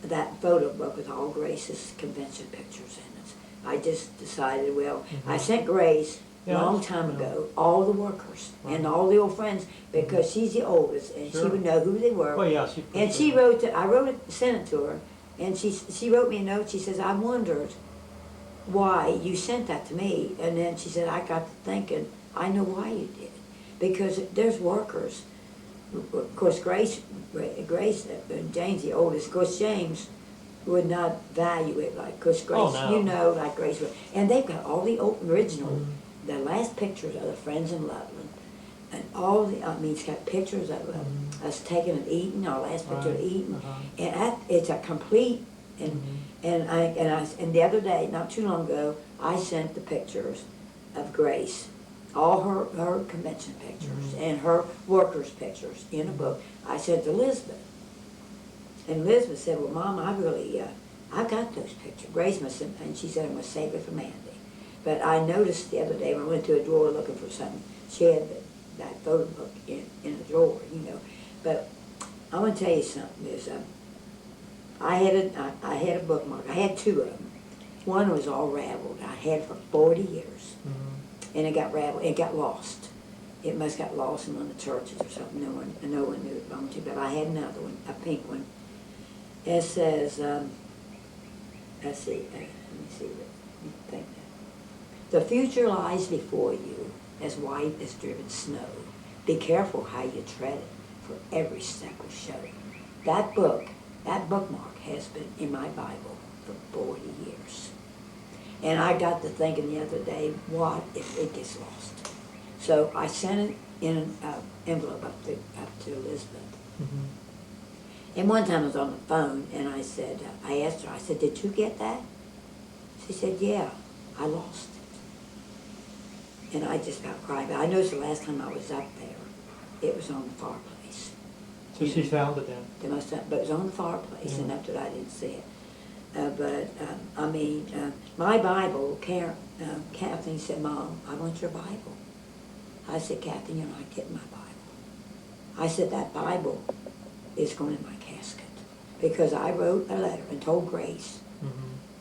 Speaker 2: that photo book with all Grace's convention pictures in it. I just decided, well, I sent Grace a long time ago, all the workers and all the old friends, because she's the oldest and she would know who they were.
Speaker 1: Well, yeah,
Speaker 2: and she sent it to her, and she wrote me a note. She says, I wondered why you sent that to me. And then she said, I got to thinking, I know why you did. Because there's workers. Of course, Grace, James the oldest, of course, James would not value it like, because Grace, like Grace would. And they've got all the original, the last pictures of the friends in Loveland. And all the, it's got pictures of us taking and eating, our last picture of eating. And it's a complete, and the other day, not too long ago, I sent the pictures of Grace, all her convention pictures and her workers' pictures in a book. I sent to Elizabeth. And Elizabeth said, well, Mom, I got those pictures. Grace must have, and she said, I must save it for Mandy. But I noticed the other day when I went to a drawer looking for something, she had that photo book in a drawer, But I want to tell you something. I had a bookmark. I had 2 of them. One was all raveled. I had it for 40 years. And it got raveled. It got lost. It must have got lost in one of the churches or something. No one knew it belonged to. But I had another one, a pink one. It says, let's see. Let me see. Think that. The future lies before you, as white as driven snow. Be careful how you tread it, for every step will show. That bookmark has been in my Bible for 40 years. And I got to thinking the other day, what if it gets lost? So I sent it in an envelope up to Elizabeth. And one time I was on the phone, and I asked her, I said, did you get that? She said, yeah, I lost it. And I just about cried. But I noticed the last time I was up there, it was on the fireplace.
Speaker 1: So she found it then?
Speaker 2: They must have, but it was on the fireplace, and
Speaker 1: Yeah.
Speaker 2: after that I didn't see it. My Bible, Kathleen said, Mom, I want your Bible. I said, Kathleen, you're not getting my Bible. I said, that Bible is going in my casket. Because I wrote a letter and told Grace,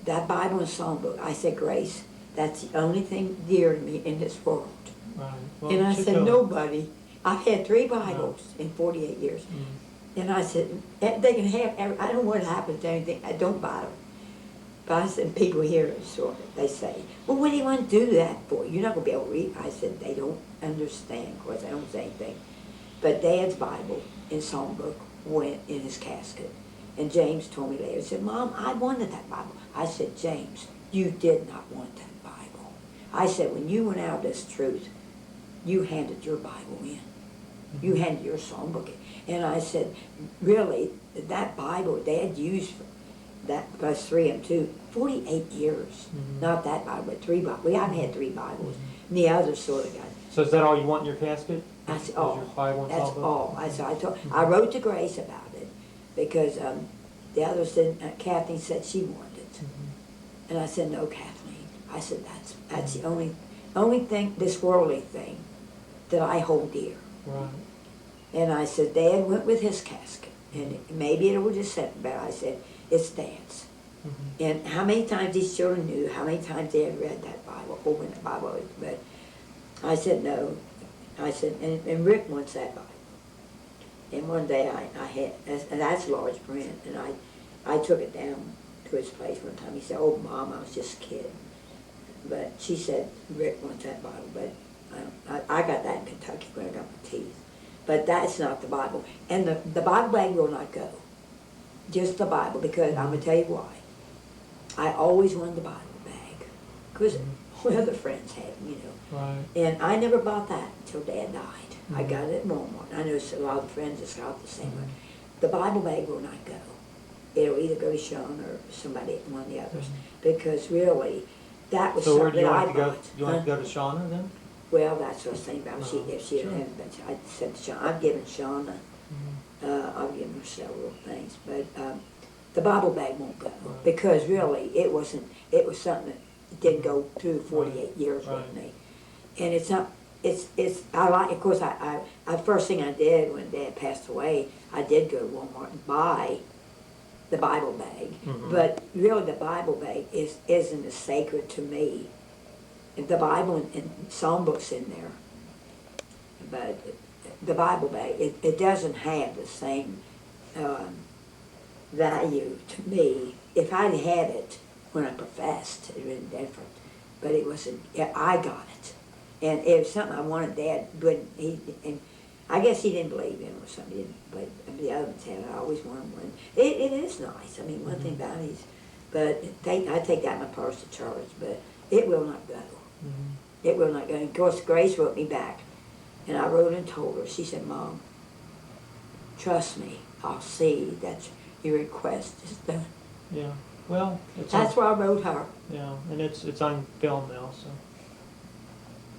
Speaker 2: that Bible and songbook, I said, Grace, that's the only thing dear to me in this world.
Speaker 1: Right. Well,
Speaker 2: And I
Speaker 1: she
Speaker 2: said,
Speaker 1: told-
Speaker 2: nobody, I've had 3 Bibles in 48 years. And I said, they can have, I don't know what happens to anything, I don't buy them. But I said, people here, sort of, they say, well, what do you want to do that for? You're not going to be able to read. I said, they don't understand, of course, I don't say anything. But Dad's Bible and songbook went in his casket. And James told me later, he said, Mom, I wanted that Bible. I said, James, you did not want that Bible. I said, when you went out of this truth, you handed your Bible in. You handed your songbook in. And I said, really, that Bible Dad used for that plus 3 and 2, 48 years. Not that Bible, but 3 Bibles. We haven't had 3 Bibles. And the others sort of got.
Speaker 1: So is that all you want in your casket?
Speaker 2: I said,
Speaker 1: Is
Speaker 2: oh,
Speaker 1: your Bible and
Speaker 2: that's
Speaker 1: songbook?
Speaker 2: all. I said, I wrote to Grace about it because the others didn't. Kathleen said she wanted it, and I said, no, Kathleen. I said that's the only thing, this worldly thing, that I hold dear.
Speaker 1: Right.
Speaker 2: And I said, Dad went with his casket, and maybe it would just sit there. I said, it's Dad's. And how many times these children knew, how many times they had read that Bible, opened the Bible, but I said, no. I said, and Rick wants that Bible. And one day I had, and that's large print, and I took it down to his place one time. He said, oh, Mom, I was just kidding. But she said, Rick wants that Bible, but I got that in Kentucky when I got my teeth. But that's not the Bible. And the Bible bag will not go. Just the Bible, because I'm going to tell you why. I always wanted the Bible bag. Because other friends had, you know.
Speaker 1: Right.
Speaker 2: And I never bought that until Dad died. I got it at Walmart. I know a lot of friends that's got the same way. The Bible bag will not go. It'll either go to Sean or somebody, one of the others. Because really, that was
Speaker 1: So where do
Speaker 2: something
Speaker 1: you
Speaker 2: I
Speaker 1: want to go?
Speaker 2: bought.
Speaker 1: You want
Speaker 2: Huh?
Speaker 1: to go to Shauna then?
Speaker 2: Well, that's what I was thinking about. If she
Speaker 1: Sure.
Speaker 2: hadn't been, I said to Sean, I've given Shauna, I've given her several things, but the Bible bag won't go.
Speaker 1: Right.
Speaker 2: Because really, it was something that didn't go through 48 years with
Speaker 1: Right.
Speaker 2: me. And it's not, I like, of course, first thing I did when Dad passed away, I did go to Walmart and buy the Bible bag. But really, the Bible bag isn't as sacred to me. The Bible and songbooks in there, but the Bible bag, it doesn't have the same value to me. If I'd had it when I professed, it would have been different. But it wasn't, I got it. And it was something I wanted Dad, but and I guess he didn't believe in it or something, but the other ones had, I always wanted one. It is nice, I mean, one thing about it is, but I take that in my purse to church, but it will not go. It will not go. And of course, Grace wrote me back, and I wrote and told her, she said, Mom, trust me, I'll see that your request is done.
Speaker 1: Yeah. Well,
Speaker 2: That's why I wrote her.
Speaker 1: Yeah, and it's on film now, so.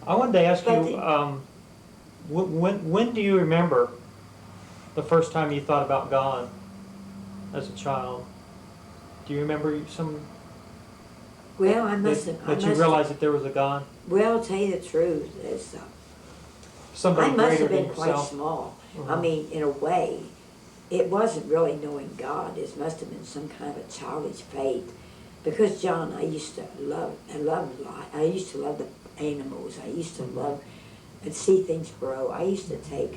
Speaker 1: I wanted to ask you, when do you remember the first time you thought about God as a child? Do you remember
Speaker 2: Well, I must have.
Speaker 1: that you realized that there was a God?
Speaker 2: Well, to tell you the truth, is
Speaker 1: Somebody
Speaker 2: I must
Speaker 1: greater
Speaker 2: have
Speaker 1: than
Speaker 2: been quite
Speaker 1: yourself?
Speaker 2: small. I mean, in a way, it wasn't really knowing God. It must have been some kind of a childish faith. Because John, I used to love life. I used to love the animals. I used to love and see things grow. I used to take,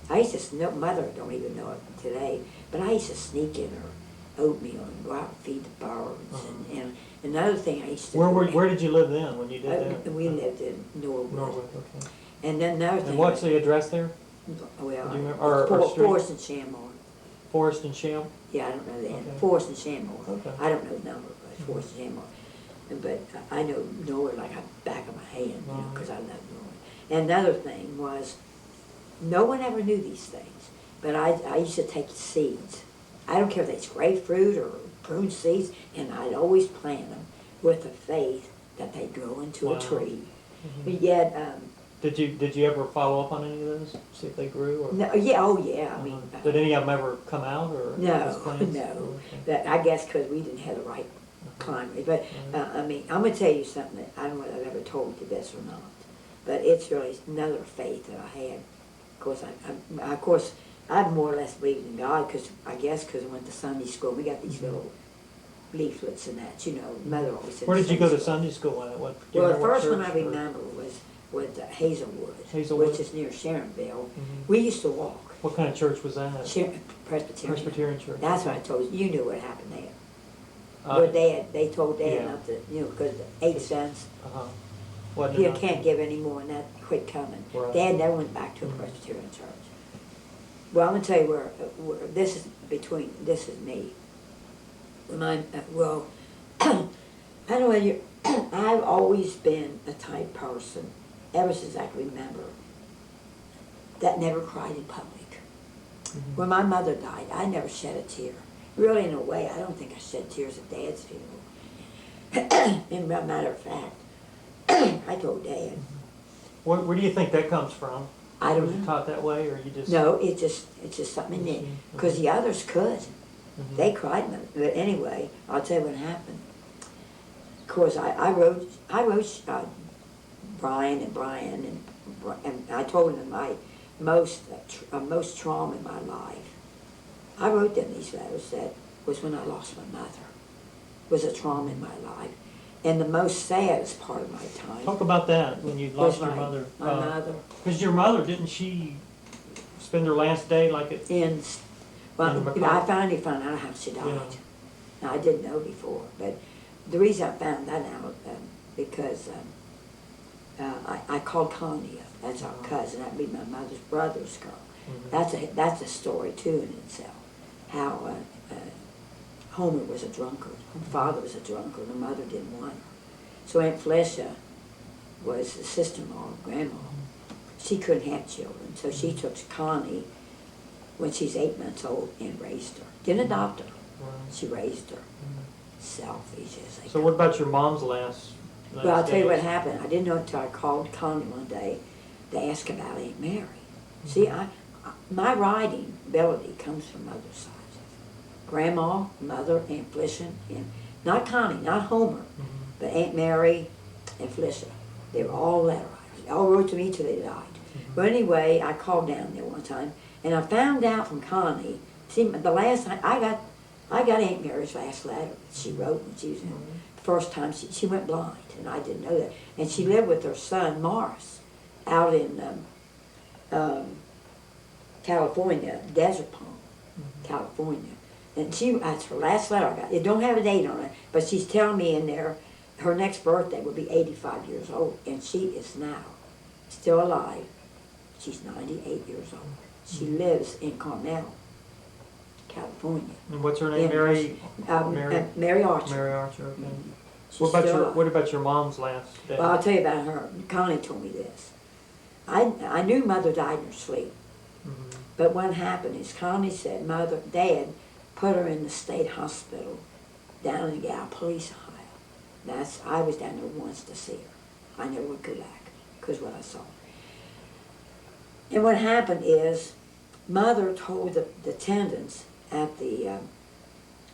Speaker 2: Mother don't even know it today, but I used to sneak in her oatmeal and go out and feed the birds. And another thing I used to
Speaker 1: Where did you live then when you did that?
Speaker 2: We lived in Norwood.
Speaker 1: Norwood, okay.
Speaker 2: And then another thing.
Speaker 1: And what's the address there?
Speaker 2: Well,
Speaker 1: Do you remember- or street?
Speaker 2: Forest and Shamor.
Speaker 1: Forest and Sham?
Speaker 2: Yeah, I don't know the end.
Speaker 1: Okay.
Speaker 2: Forest and Shamor.
Speaker 1: Okay.
Speaker 2: I don't know the number, but Forest and Shamor. But I know Norwood like the back of my hand, you know, because I love Norwood. And another thing was, no one ever knew these things, but I used to take seeds. I don't care if it's grapefruit or prune seeds, and I'd always plant them with the faith that they'd grow into a tree. But yet,
Speaker 1: Did you ever follow up on any of those? See if they grew or?
Speaker 2: No, yeah, oh yeah, I mean.
Speaker 1: Did any of them ever come out or?
Speaker 2: No,
Speaker 1: those plants?
Speaker 2: no.
Speaker 1: Okay.
Speaker 2: That, I guess because we didn't have the right climate. But, I mean, I'm going to tell you something that I don't know whether I've ever told you this or not. But it's really another faith that I had. Of course, I more or less believed in God because I went to Sunday school. We got these little leaflets and that, you know. Mother always said.
Speaker 1: Where did you go to
Speaker 2: Sunday
Speaker 1: Sunday school at? What? Do you
Speaker 2: Well, the
Speaker 1: remember what
Speaker 2: first one I
Speaker 1: church or-
Speaker 2: remember was with Hazelwood,
Speaker 1: Hazelwood?
Speaker 2: which is near Sharonville.
Speaker 1: Mhm.
Speaker 2: We used to walk.
Speaker 1: What kind of church was that?
Speaker 2: Presbyterian.
Speaker 1: Presbyterian church.
Speaker 2: That's what I told you. You knew what happened there.
Speaker 1: Uh,
Speaker 2: Where they told Dad
Speaker 1: yeah.
Speaker 2: not to, you know, because 8 cents,
Speaker 1: Uh-huh. Wasn't
Speaker 2: he
Speaker 1: enough?
Speaker 2: can't give any more and that quit coming.
Speaker 1: Right.
Speaker 2: Dad never went back to a Presbyterian church. Well, I'm gonna tell you where this is me. When I don't know whether you, I've always been a type person, ever since I can remember, that never cried in public.
Speaker 1: Mhm.
Speaker 2: When my mother died, I never shed a tear. Really, in a way, I don't think I shed tears at Dad's funeral. In a matter of fact, I told Dad,
Speaker 1: Where do you think that comes from?
Speaker 2: I
Speaker 1: Was
Speaker 2: don't
Speaker 1: you
Speaker 2: know.
Speaker 1: taught that way, or you just?
Speaker 2: No, it's just something in it. Because the others could.
Speaker 1: Mhm.
Speaker 2: They cried, but anyway, I'll tell you what happened. Of course, I wrote Brian, and I told him my most trauma in my life. I wrote them these letters that was when I lost my mother. Was a trauma in my life, and the most saddest part of my time
Speaker 1: Talk about that when you
Speaker 2: was
Speaker 1: lost your mother.
Speaker 2: My mother.
Speaker 1: Because your mother, didn't she spend her last day like it?
Speaker 2: Well,
Speaker 1: In the
Speaker 2: I
Speaker 1: macabre.
Speaker 2: finally found out how she died.
Speaker 1: Yeah.
Speaker 2: Now, I didn't know before, but the reason I found that out because I called Connie up. That's our cousin. That'd be my mother's brother's girl.
Speaker 1: Mhm.
Speaker 2: That's a story too in itself. How Homer was a drunkard. Her father was a drunkard. Her mother didn't want her. So Aunt Felicia was the sister-in-law of Grandma. She couldn't have children, so she took Connie when she's 8 months old and raised her. Didn't adopt her.
Speaker 1: Right.
Speaker 2: She raised her.
Speaker 1: Mhm.
Speaker 2: Selfish as they
Speaker 1: So what about your mom's last
Speaker 2: Well, I'll tell you what
Speaker 1: days?
Speaker 2: happened. I didn't know until I called Connie one day to ask about Aunt Mary. See, my writing ability comes from mother's side. Grandma, mother, Aunt Felicia, and not Connie, not Homer,
Speaker 1: Mhm.
Speaker 2: but Aunt Mary and Felicia. They were all letter writers. They all wrote to me till they died. But anyway, I called down there one time, and I found out from Connie. See, the last time I got Aunt Mary's last letter that she wrote when she was in. First time she went blind, and I didn't know that. And she lived with her son Morris out in California, Desert Palm, California. And that's her last letter I got. It don't have a date on it, but she's telling me in there her next birthday will be 85 years old, and she is now still alive. She's 98 years old. She lives in Carmel, California.
Speaker 1: And what's her name?
Speaker 2: Yeah.
Speaker 1: Mary.
Speaker 2: Mary Archer.
Speaker 1: Mary Archer. Okay.
Speaker 2: She's
Speaker 1: What about
Speaker 2: still
Speaker 1: your
Speaker 2: alive.
Speaker 1: What about your mom's last day?
Speaker 2: Well, I'll tell you about her. Connie told me this. I knew Mother died in her sleep,
Speaker 1: Mhm.
Speaker 2: but what happened is Connie said Dad put her in the state hospital down in Gallipolis, Ohio. I was down there once to see her. I never would go back because what I saw. And what happened is Mother told the attendants at the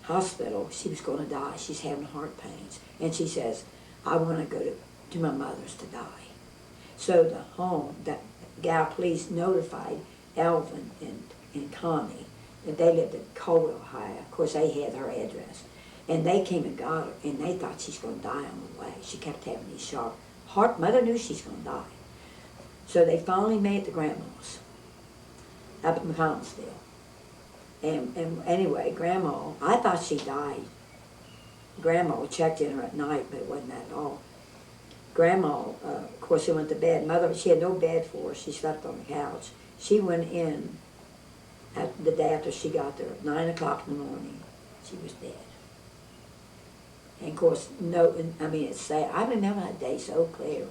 Speaker 2: hospital she was going to die. She's having heart pains. And she says, I want to go to my mother's to die. So the home, that gal police notified Elvin and Connie that they lived in Colwell, Ohio. Of course, they had her address. And they came and got her, and they thought she's going to die on the way. She kept having these sharp heart. Mother knew she's going to die. So they finally made it to Grandma's up at McConnellsville. And anyway, Grandma, I thought she died. Grandma checked in her at night, but it wasn't that at all. Grandma, of course, she went to bed. Mother, she had no bed for her. She slept on the couch. She went in the day after she got there at 9 o'clock in the morning. She was dead. And of course, it's sad. I remember that day so clear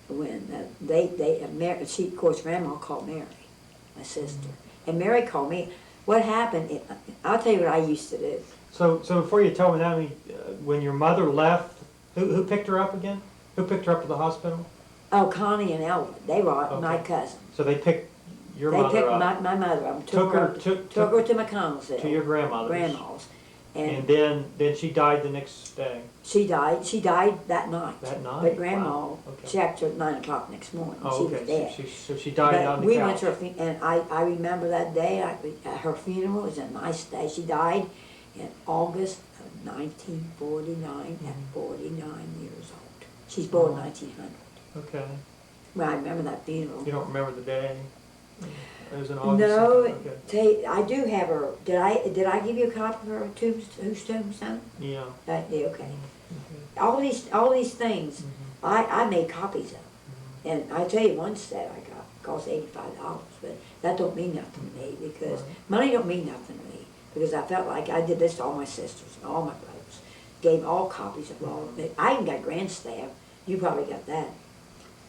Speaker 2: when of course, Grandma called Mary, my sister. And Mary called me. What happened, I'll tell you what I used to do.
Speaker 1: So before you tell me that, when your mother left, who picked her up again? Who picked her up to the hospital?
Speaker 2: Oh, Connie and Elwood, they were my
Speaker 1: Okay.
Speaker 2: cousins.
Speaker 1: So they picked your
Speaker 2: They
Speaker 1: mother
Speaker 2: picked
Speaker 1: up,
Speaker 2: my mother up,
Speaker 1: took her,
Speaker 2: took her to McConnellsville.
Speaker 1: to your grandmother's.
Speaker 2: Grandma's.
Speaker 1: And
Speaker 2: And
Speaker 1: then she died the next day.
Speaker 2: she died that night.
Speaker 1: That night?
Speaker 2: But Grandma
Speaker 1: Wow. Okay.
Speaker 2: checked her at 9 o'clock next morning,
Speaker 1: Oh,
Speaker 2: she
Speaker 1: okay.
Speaker 2: was dead.
Speaker 1: So she died
Speaker 2: But
Speaker 1: on the
Speaker 2: we
Speaker 1: couch.
Speaker 2: went to her, and I remember that day, her funeral was a nice day. She died in August of 1949 at 49 years old. She's born
Speaker 1: Oh.
Speaker 2: 1900.
Speaker 1: Okay.
Speaker 2: Well, I remember that funeral.
Speaker 1: You don't remember the day? It was in August?
Speaker 2: No,
Speaker 1: Okay.
Speaker 2: I do have her. Did I give you a copy of her tombstone?
Speaker 1: Yeah.
Speaker 2: Yeah, okay.
Speaker 1: Okay.
Speaker 2: All these things,
Speaker 1: Mhm.
Speaker 2: I made copies of.
Speaker 1: Mhm.
Speaker 2: And I tell you, one set I got cost $85, but that don't mean nothing to me because
Speaker 1: Right.
Speaker 2: money don't mean nothing to me because I felt like I did this to all my sisters and all my brothers. Gave all copies of all of it. I even got grandstaff. You probably got that.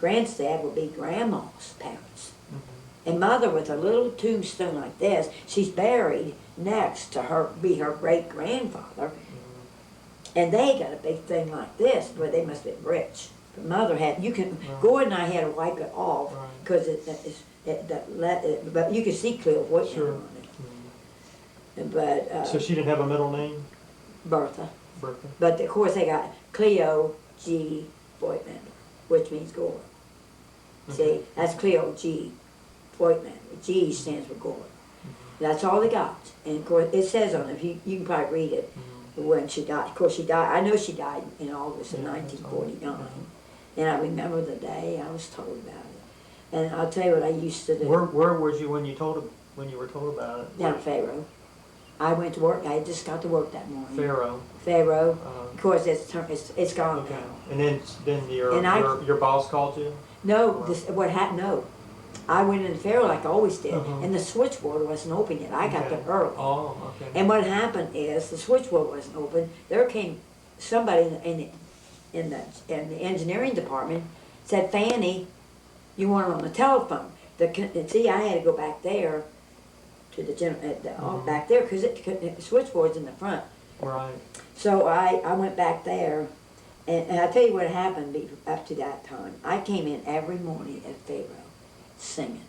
Speaker 2: Grandstaff would be grandma's parents.
Speaker 1: Mhm.
Speaker 2: And mother with a little tombstone like this, she's buried next to her, be her great grandfather.
Speaker 1: Mhm.
Speaker 2: And they got a big thing like this, but they must have been rich. But mother had, you can,
Speaker 1: Right.
Speaker 2: Gord and I had to wipe it off,
Speaker 1: Right.
Speaker 2: because but you can see clear what
Speaker 1: Sure.
Speaker 2: on
Speaker 1: Mhm.
Speaker 2: it. But,
Speaker 1: So she didn't have a middle name,
Speaker 2: Bertha.
Speaker 1: Bertha?
Speaker 2: But of course they got Cleo G. Voigtlander, which means Gord.
Speaker 1: Okay.
Speaker 2: See, that's Cleo G. Voigtlander. G stands for Gord.
Speaker 1: Mhm.
Speaker 2: That's all they got. And of course, it says on it, you can probably read it,
Speaker 1: Mhm.
Speaker 2: when she died. Of course, she died, I know she died in August of
Speaker 1: Yeah, that's
Speaker 2: 1949.
Speaker 1: all.
Speaker 2: And I remember the day I was told about it. And I'll tell you what I used to do.
Speaker 1: Where was you when you were told about it?
Speaker 2: Down at Faro. I went to work, I just got to work that morning.
Speaker 1: Faro.
Speaker 2: Faro.
Speaker 1: Uh,
Speaker 2: Of course, it's gone
Speaker 1: okay.
Speaker 2: now.
Speaker 1: And then
Speaker 2: And
Speaker 1: your boss called you?
Speaker 2: No, what happened, no. I went into Faro like I always did,
Speaker 1: Uh-huh.
Speaker 2: and the switchboard wasn't open yet. I got
Speaker 1: Okay.
Speaker 2: there early.
Speaker 1: Oh, okay.
Speaker 2: And what happened is, the switchboard wasn't open. There came somebody in the engineering department, said, Fanny, you want her on the telephone. See, I had to go back there to the
Speaker 1: Mhm.
Speaker 2: back there, because the switchboard's in the front.
Speaker 1: Right.
Speaker 2: So I went back there, and I tell you what happened up to that time. I came in every morning at Faro singing.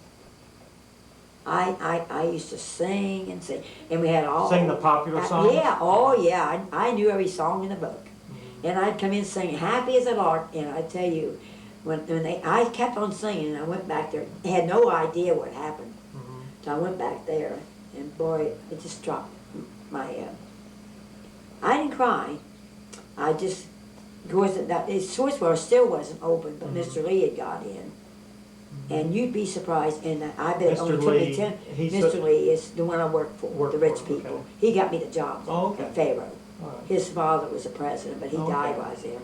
Speaker 2: I used to sing and sing, and we had all
Speaker 1: Sing the popular songs?
Speaker 2: Yeah, oh yeah, I knew every song in the book,
Speaker 1: Mhm.
Speaker 2: and I'd come in singing happy as a lark. And I tell you, I kept on singing, and I went back there, had no idea what happened.
Speaker 1: Mhm.
Speaker 2: So I went back there, and boy, it just dropped my. I didn't cry. I just, of course, the switchboard still wasn't open, but
Speaker 1: Mhm.
Speaker 2: Mr. Lee had got in. And you'd be surprised, and I bet it
Speaker 1: Mr.
Speaker 2: only took me
Speaker 1: Lee,
Speaker 2: 10.
Speaker 1: he's
Speaker 2: Mr. Lee is the one I work for,
Speaker 1: Work
Speaker 2: the rich
Speaker 1: for,
Speaker 2: people.
Speaker 1: okay.
Speaker 2: He got me the job
Speaker 1: Oh, okay.
Speaker 2: at Faro.
Speaker 1: All right.
Speaker 2: His father was the president, but he
Speaker 1: Oh,
Speaker 2: died
Speaker 1: okay.
Speaker 2: while I was there.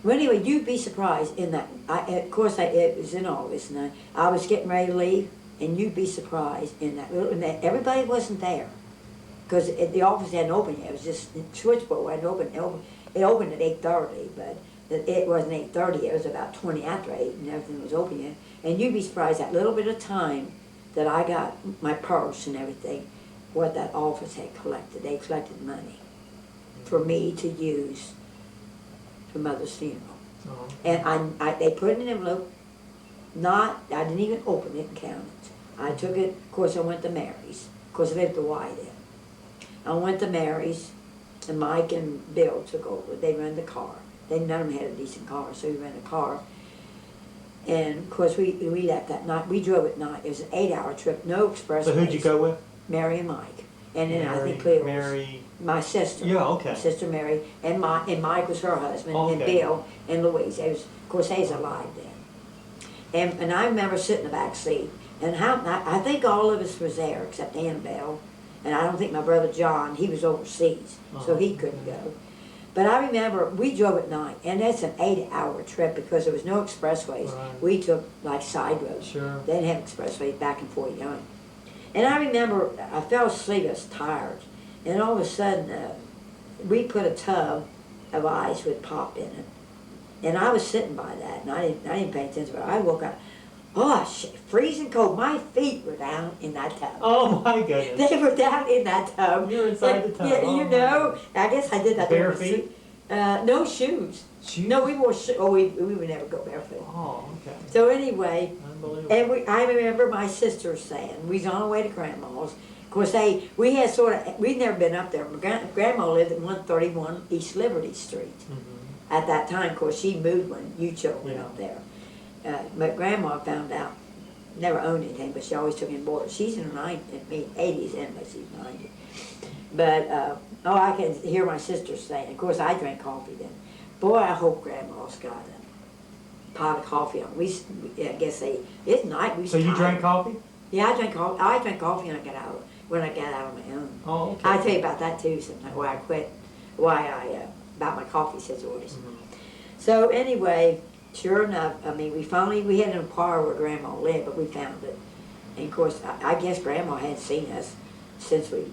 Speaker 2: Well, anyway, you'd be surprised in that. Of course, it was in August, and I was getting ready to leave, and you'd be surprised in that everybody wasn't there, because the office hadn't opened yet. It was just the switchboard wasn't open. It opened at 8:30, but it wasn't 8:30. It was about 20 after 8, and everything was open yet. And you'd be surprised that little bit of time that I got my purse and everything, what that office had collected. They collected money for me to use for Mother's funeral.
Speaker 1: Oh.
Speaker 2: And they put it in an envelope. I didn't even open it and count it. I took it, of course I went to Mary's. Of course I lived to Y then. I went to Mary's, and Mike and Bill took over. They ran the car. None of them had a decent car, so we ran a car. And of course we left that night. We drove at night. It was an 8-hour trip, no express.
Speaker 1: So who'd you go with?
Speaker 2: Mary and Mike. And then I think
Speaker 1: Mary,
Speaker 2: Cleo was
Speaker 1: Mary.
Speaker 2: my sister.
Speaker 1: Yeah, okay.
Speaker 2: My sister Mary, and Mike was her husband,
Speaker 1: Oh,
Speaker 2: and
Speaker 1: okay.
Speaker 2: Bill and Louise. Of course, they was alive then. And I remember sitting in the back seat, and I think all of us was there except Annabelle, and I don't think my brother John. He was overseas, so he couldn't go. But I remember we drove at night, and that's an 8-hour trip because there was no expressways.
Speaker 1: Right.
Speaker 2: We took like side roads.
Speaker 1: Sure.
Speaker 2: They didn't have expressways back in 49. And I remember I fell asleep, I was tired, and all of a sudden we put a tub of ice with pop in it. And I was sitting by that, and I didn't pay attention, but I woke up, freezing cold. My feet were down in that tub.
Speaker 1: Oh my goodness.
Speaker 2: They were down in that tub.
Speaker 1: You were inside the tub.
Speaker 2: Yeah,
Speaker 1: Oh,
Speaker 2: you
Speaker 1: my
Speaker 2: know, I guess I did that.
Speaker 1: Bare feet?
Speaker 2: No shoes.
Speaker 1: Shoes?
Speaker 2: No, we wore shoes. Oh, we would never go barefoot.
Speaker 1: Oh, okay.
Speaker 2: So anyway,
Speaker 1: Unbelievable.
Speaker 2: and I remember my sister saying, we was on our way to Grandma's. Of course, we had we'd never been up there. Grandma lived at 131 East Liberty Street.
Speaker 1: Mhm.
Speaker 2: At that time, of course, she moved when you children
Speaker 1: Yeah.
Speaker 2: up there. But Grandma found out, never owned anything, but she always took in board. She's in her 80s anyway, she's 90. But, I can hear my sister saying, of course, I drank coffee then. Boy, I hope Grandma's got a pot of coffee on. I guess it's night.
Speaker 1: So you drank coffee?
Speaker 2: Yeah, I drank coffee. I drank coffee when I got out on my own.
Speaker 1: Oh, okay.
Speaker 2: I'll tell you about that too sometime, why I quit, about my coffee situation.
Speaker 1: Mhm.
Speaker 2: So anyway, sure enough, I mean, we had an apartment where Grandma lived, but we found it. And of course, I guess Grandma hadn't seen us since we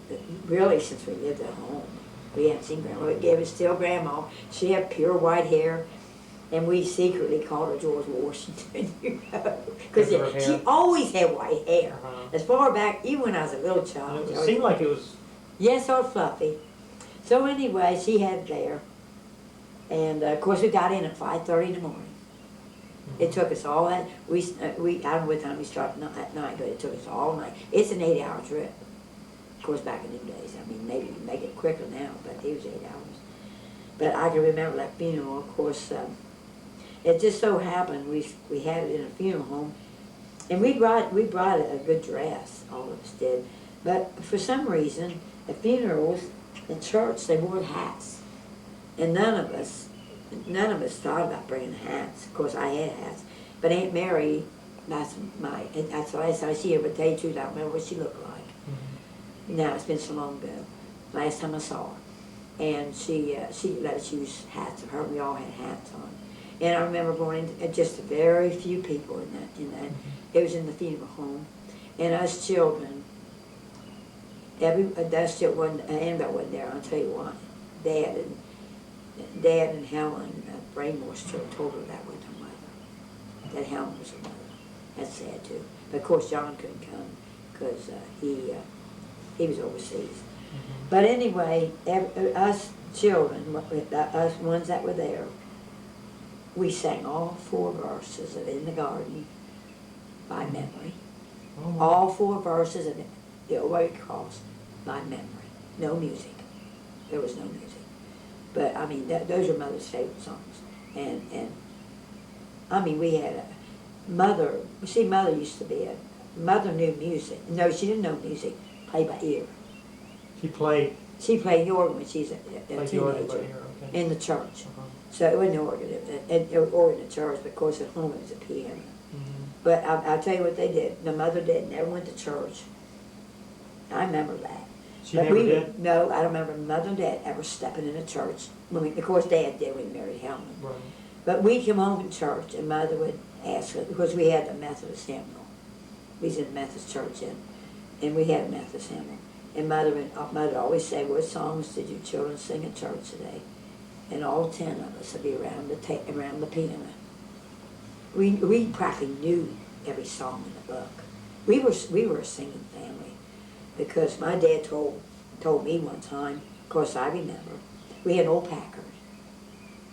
Speaker 2: lived at home. We hadn't seen Grandma. It was still Grandma. She had pure white hair, and we secretly called her George Washington, because
Speaker 1: Because of her
Speaker 2: she
Speaker 1: hair?
Speaker 2: always had white hair.
Speaker 1: Uh-huh.
Speaker 2: As far back, even when I was a little child.
Speaker 1: It seemed like it was.
Speaker 2: Yes, so fluffy. So anyway, she had it there. And of course we got in at 5:30 in the morning. It took us all that, I don't know what time we started at night, but it took us all night. It's an 8-hour trip. Of course, back in them days, I mean, maybe you can make it quicker now, but it was 8 hours. But I can remember that funeral, of course, it just so happened we had it in a funeral home. And we brought a good dress, all of us did. But for some reason, at funerals, in church, they wore hats. And none of us thought about bringing hats. Of course, I had hats. But Aunt Mary, that's the last I see her, but to tell you the truth, I don't remember what she looked like.
Speaker 1: Mhm.
Speaker 2: Now, it's been so long ago. Last time I saw her. And she let us use hats of her. We all had hats on. And I remember going in, just a very few people in that. It was in the funeral home. And us children, Annabelle wasn't there, I'll tell you why. Dad and Helen Brainwash told her that wasn't her mother. That Helen was her mother. That's sad too. But of course John couldn't come because he was overseas. But anyway, us children, us ones that were there, we sang all 4 verses of In the Garden by memory.
Speaker 1: Oh, wow.
Speaker 2: All 4 verses of the Old Rugged Cross by memory. No music. There was no music. But I mean, those are Mother's favorite songs. And I mean, we had Mother used to be Mother knew music. No, she didn't know music. Played by ear.
Speaker 1: She played.
Speaker 2: She played the organ when she was a
Speaker 1: Played the organ by
Speaker 2: teenager
Speaker 1: ear, okay.
Speaker 2: in the church.
Speaker 1: Uh-huh.
Speaker 2: So it wasn't an organ. It was organ in church, but of course at home it was a piano.
Speaker 1: Mhm.
Speaker 2: But I'll tell you what they did. The mother never went to church. I remember that.
Speaker 1: She
Speaker 2: But
Speaker 1: never
Speaker 2: we
Speaker 1: did?
Speaker 2: No, I don't remember Mother and Dad ever stepping in a church. Of course, Dad did when he married Helen.
Speaker 1: Right.
Speaker 2: But we'd come home from church, and Mother would ask us, because we had the Methodist hymnal. We was in the Methodist church, and we had a Methodist hymnal. And Mother would always say, what songs did you children sing at church today? And all 10 of us would be around the piano. We practically knew every song in the book. We were a singing family, because my dad told me one time, of course I remember, we had an old Packard.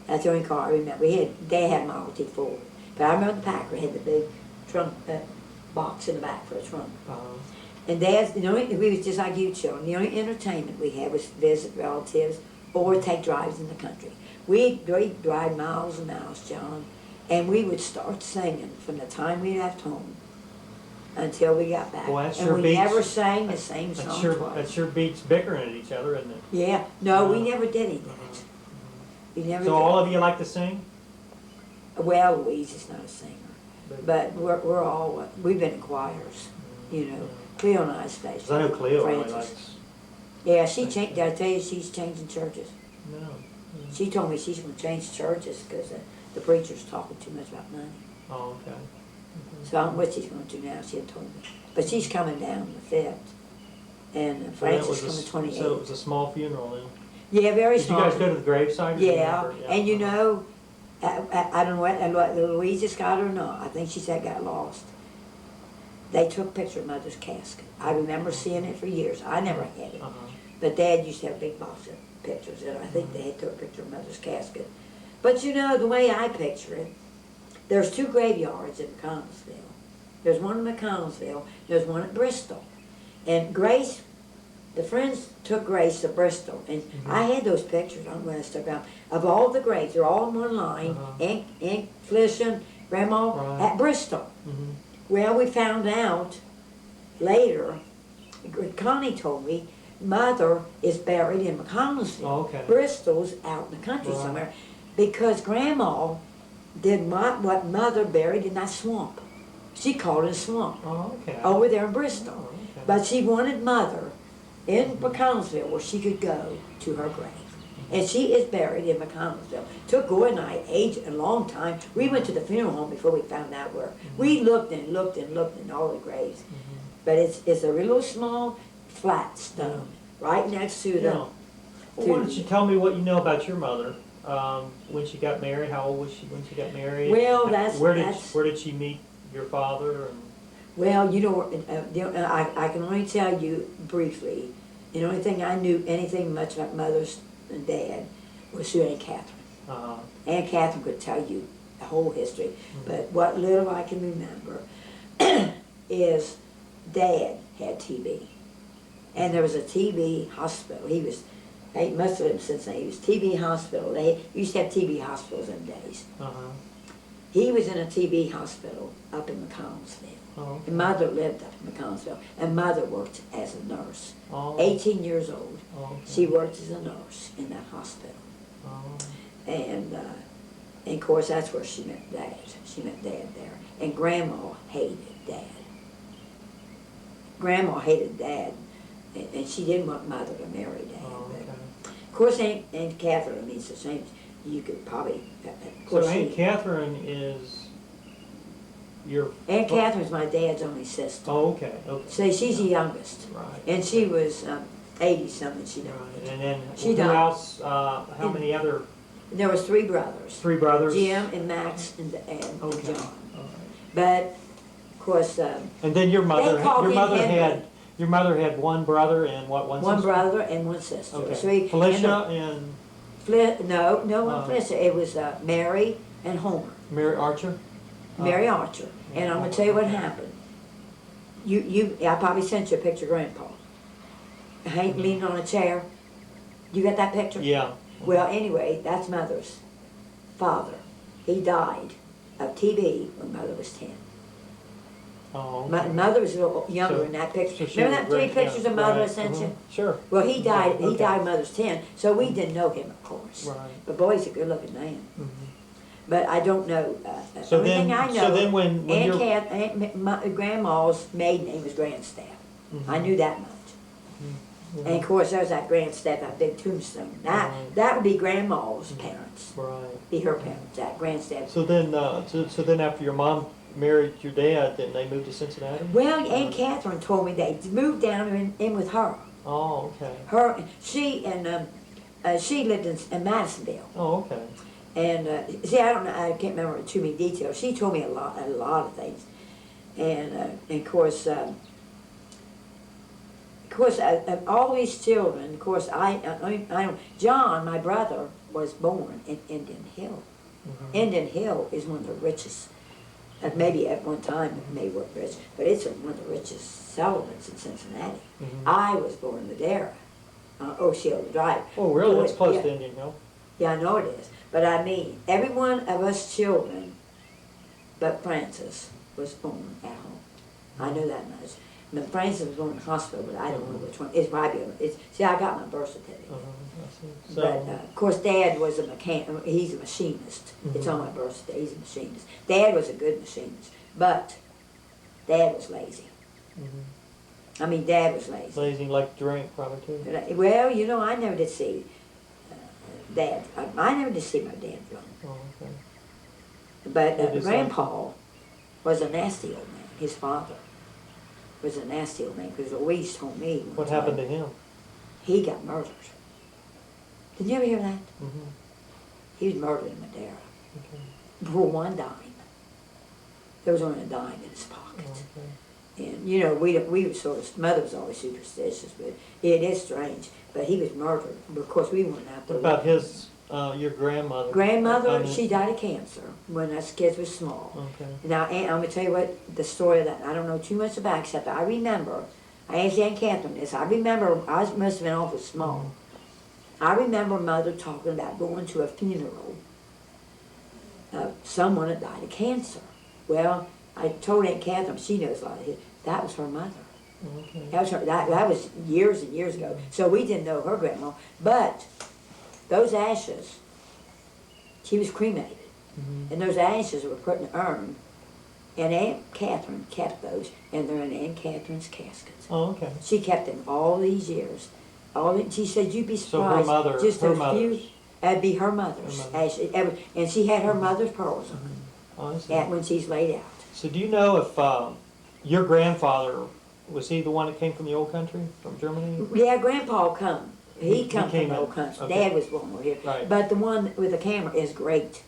Speaker 2: That's the only car I remember. Dad had a Model T Ford, but I remember the Packard had the big trunk box in the back for a trunk.
Speaker 1: Uh-huh.
Speaker 2: And we was just like you children. The only entertainment we had was visit relatives or take drives in the country. We'd drive miles and miles, John, and we would start singing from the time we left home until we got back.
Speaker 1: Well, that
Speaker 2: and
Speaker 1: sure
Speaker 2: we
Speaker 1: beats-
Speaker 2: never sang the same song twice.
Speaker 1: That sure beats bickering at each other, isn't it?
Speaker 2: Yeah, no, we
Speaker 1: Uh-huh.
Speaker 2: never did any of that.
Speaker 1: Uh-huh.
Speaker 2: We never
Speaker 1: So
Speaker 2: did.
Speaker 1: all of you like to sing?
Speaker 2: Well, Louise is not a singer, but we're all, we've been in choirs, you know. Cleo and I especially.
Speaker 1: Because I know Cleo really
Speaker 2: Francis.
Speaker 1: likes.
Speaker 2: Yeah, did I tell you she's changing churches?
Speaker 1: No.
Speaker 2: She told me she's going to change churches because the preacher's talking too much about money.
Speaker 1: Oh, okay.
Speaker 2: So I don't know what she's going to do now, she had told me. But she's coming down the 5th. And
Speaker 1: So that
Speaker 2: Francis
Speaker 1: was
Speaker 2: coming the 28th.
Speaker 1: So it was a small funeral then?
Speaker 2: Yeah, very
Speaker 1: Did you
Speaker 2: small.
Speaker 1: guys go to the graveside? or do you
Speaker 2: Yeah,
Speaker 1: remember?
Speaker 2: and you
Speaker 1: uh-huh.
Speaker 2: know, I don't know what Louise just got her or not. I think she said got lost. they took a picture of Mother's casket. I remember seeing it for years. I never had it.
Speaker 1: Uh-huh.
Speaker 2: But Dad used to have a big box of pictures, and I think they had took a picture of Mother's casket. But you know, the way I picture it, there's 2 graveyards in McConnellsville. There's one in McConnellsville, there's one at Bristol. And Grace, the friends took Grace to Bristol, and I had those pictures on Instagram of all the graves. They're all in one line, Aunt Felicia, Grandma at Bristol.
Speaker 1: Mm-hmm.
Speaker 2: Well, we found out later, Connie told me, Mother is buried in McConnellsville.
Speaker 1: Oh, okay.
Speaker 2: Bristol's out in the country
Speaker 1: Right.
Speaker 2: somewhere, because Grandma did what Mother buried in that swamp. She called it a swamp
Speaker 1: Oh, okay.
Speaker 2: over there in Bristol.
Speaker 1: Oh, okay.
Speaker 2: But she wanted Mother in McConnellsville where she could go to her grave. And she is buried in McConnellsville. Took Goy and I a long time. We went to the funeral home before we found out where. We looked and looked and looked in all the graves. But it's a real small flat stone right next to the.
Speaker 1: Yeah. Well, why don't you tell me what you know about your mother? When she got married, how old was she when she got married?
Speaker 2: Well,
Speaker 1: where did she meet your father? And
Speaker 2: Well, I can only tell you briefly. The only thing I knew anything much about Mother's and Dad was through Aunt Catherine. Aunt Catherine could tell you the whole history. But what little I can remember is Dad had TB. And there was a TB hospital. They must have lived since then. He was TB hospital. They used to have TB hospitals in days. He was in a TB hospital up in McConnellsville.
Speaker 1: Oh, okay.
Speaker 2: And Mother lived up in McConnellsville. And Mother worked as a nurse.
Speaker 1: Oh.
Speaker 2: 18 years old.
Speaker 1: Oh, okay.
Speaker 2: She worked as a nurse in that hospital.
Speaker 1: Oh.
Speaker 2: And of course, that's where she met Dad. She met Dad there. And Grandma hated Dad. Grandma hated Dad. And she didn't want Mother to marry Dad.
Speaker 1: Oh, okay.
Speaker 2: But of course, Aunt Catherine means the same. You could probably. Of course,
Speaker 1: So Aunt Catherine is your.
Speaker 2: Aunt Catherine's my dad's only sister.
Speaker 1: Oh, okay. Okay.
Speaker 2: So she's the youngest.
Speaker 1: Right.
Speaker 2: And she was 80-something. She died.
Speaker 1: Right. And then
Speaker 2: She
Speaker 1: who
Speaker 2: died.
Speaker 1: else? How many other?
Speaker 2: There was 3 brothers.
Speaker 1: 3 brothers.
Speaker 2: Jim and Max and
Speaker 1: Okay.
Speaker 2: John.
Speaker 1: All right.
Speaker 2: But of course,
Speaker 1: And then your mother.
Speaker 2: called
Speaker 1: Your
Speaker 2: him
Speaker 1: mother
Speaker 2: Henry.
Speaker 1: had. Your mother had 1 brother and what? One
Speaker 2: one
Speaker 1: sister?
Speaker 2: brother and 1 sister.
Speaker 1: Okay.
Speaker 2: So
Speaker 1: Felicia and
Speaker 2: no one Felicia. It was Mary and Homer.
Speaker 1: Mary Archer.
Speaker 2: Mary Archer. And I'm gonna tell you what happened. I probably sent you a picture of Grandpa. Hank leaning on a chair. You got that picture?
Speaker 1: Yeah.
Speaker 2: Well, anyway, that's Mother's father. He died of TB when Mother was 10.
Speaker 1: Oh.
Speaker 2: Mother was a little younger
Speaker 1: So-
Speaker 2: in that picture.
Speaker 1: so she
Speaker 2: Remember
Speaker 1: was
Speaker 2: that 3
Speaker 1: right,
Speaker 2: pictures
Speaker 1: yeah,
Speaker 2: of Mother I
Speaker 1: right,
Speaker 2: sent you?
Speaker 1: Sure.
Speaker 2: Well, he died. He
Speaker 1: Okay.
Speaker 2: died when Mother's 10, so we didn't know him, of course.
Speaker 1: Right.
Speaker 2: But boy, he's a good-looking man.
Speaker 1: Mhm.
Speaker 2: But I don't know.
Speaker 1: So
Speaker 2: Only
Speaker 1: then-
Speaker 2: thing I
Speaker 1: so
Speaker 2: know,
Speaker 1: then when
Speaker 2: Aunt
Speaker 1: you're-
Speaker 2: Cat, Grandma's maiden name was Grandstaff. I knew that much.
Speaker 1: Yeah.
Speaker 2: And of course, there's that Grandstaff, that big tombstone.
Speaker 1: Right.
Speaker 2: That would be Grandma's parents.
Speaker 1: Right.
Speaker 2: Be her parents. That Grandstaff.
Speaker 1: So then, so then after your mom married your dad, then they moved to Cincinnati?
Speaker 2: Well, Aunt Catherine told me they moved down in with her.
Speaker 1: Oh, okay.
Speaker 2: She lived in Madisonville.
Speaker 1: Oh, okay.
Speaker 2: And see, I don't know. I can't remember too many details. She told me a lot of things, and of course, all these children. Of course, I John, my brother, was born in Indian Hill.
Speaker 1: Mhm.
Speaker 2: Indian Hill is one of the richest. Maybe at one time it may work rich, but it's one of the richest settlements in Cincinnati.
Speaker 1: Mhm.
Speaker 2: I was born in Madera, Osceola Drive.
Speaker 1: Oh, really? That's close
Speaker 2: Yeah.
Speaker 1: to Indian Hill?
Speaker 2: Yeah, I know it is. But I mean, every one of us children, but Francis, was born at home. I know that much. But Francis was born in the hospital, but I don't know which one. It's probably, see, I got my birth certificate.
Speaker 1: I see.
Speaker 2: But, of course, Dad was a mechanic. He's a machinist. It's on my birth certificate. He's a machinist. Dad was a good machinist, but Dad was lazy.
Speaker 1: Mhm.
Speaker 2: I mean, Dad was lazy.
Speaker 1: Lazy, like to drink, probably too.
Speaker 2: Well, you know, I never did see Dad. I never did see my dad drunk.
Speaker 1: Oh, okay.
Speaker 2: But
Speaker 1: It is
Speaker 2: Grandpa was a nasty old man. His father was a nasty old man because Louise told me one
Speaker 1: What
Speaker 2: time
Speaker 1: happened to him?
Speaker 2: he got murdered. Did you ever hear that?
Speaker 1: Mhm.
Speaker 2: He was murdered in Madera
Speaker 1: Okay.
Speaker 2: for 1 dime. There was only a dime in his pocket.
Speaker 1: Okay.
Speaker 2: And, you know, we were sort of, mother was always superstitious, but it is strange. But he was murdered. Of course, we weren't out there.
Speaker 1: What about his, your grandmother?
Speaker 2: Grandmother, she died of cancer when us kids were small.
Speaker 1: Okay.
Speaker 2: Now, I'm gonna tell you what the story of that. I don't know too much about, except I remember. I asked Aunt Catherine this. I remember I must have been awful small. I remember Mother talking about going to a funeral of someone that died of cancer. Well, I told Aunt Catherine, she knows a lot of it. That was her mother.
Speaker 1: Okay.
Speaker 2: That was her. That was years and years ago. So we didn't know her grandma, but those ashes, she was cremated, and those ashes were put in an urn, and Aunt Catherine kept those, and they're in Aunt Catherine's casket.
Speaker 1: Oh, okay.
Speaker 2: She kept them all these years. She said, "You'd be
Speaker 1: So her
Speaker 2: surprised."
Speaker 1: mother,
Speaker 2: just
Speaker 1: her
Speaker 2: a
Speaker 1: mother's.
Speaker 2: few. That'd be her mother's
Speaker 1: Her mother.
Speaker 2: ashes, and she had her mother's pearls on
Speaker 1: Oh, I see.
Speaker 2: when she's laid out.
Speaker 1: So do you know if your grandfather, was he the one that came from the old country, from Germany?
Speaker 2: Yeah, Grandpa come. He come from
Speaker 1: came
Speaker 2: the
Speaker 1: in.
Speaker 2: old country.
Speaker 1: Okay.
Speaker 2: Dad was born over here.
Speaker 1: Right.
Speaker 2: But the one with the camera is great.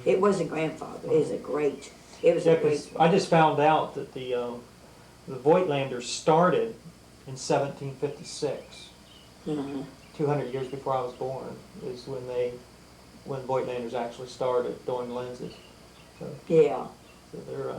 Speaker 2: It wasn't grandfather. It was a great. It was
Speaker 1: Yeah,
Speaker 2: a
Speaker 1: 'cause
Speaker 2: great.
Speaker 1: I just found out that the Voigtlanders started in 1756,
Speaker 2: Mhm.
Speaker 1: 200 years before I was born, is when Voigtlanders actually started doing lenses. So,
Speaker 2: Yeah.
Speaker 1: so they're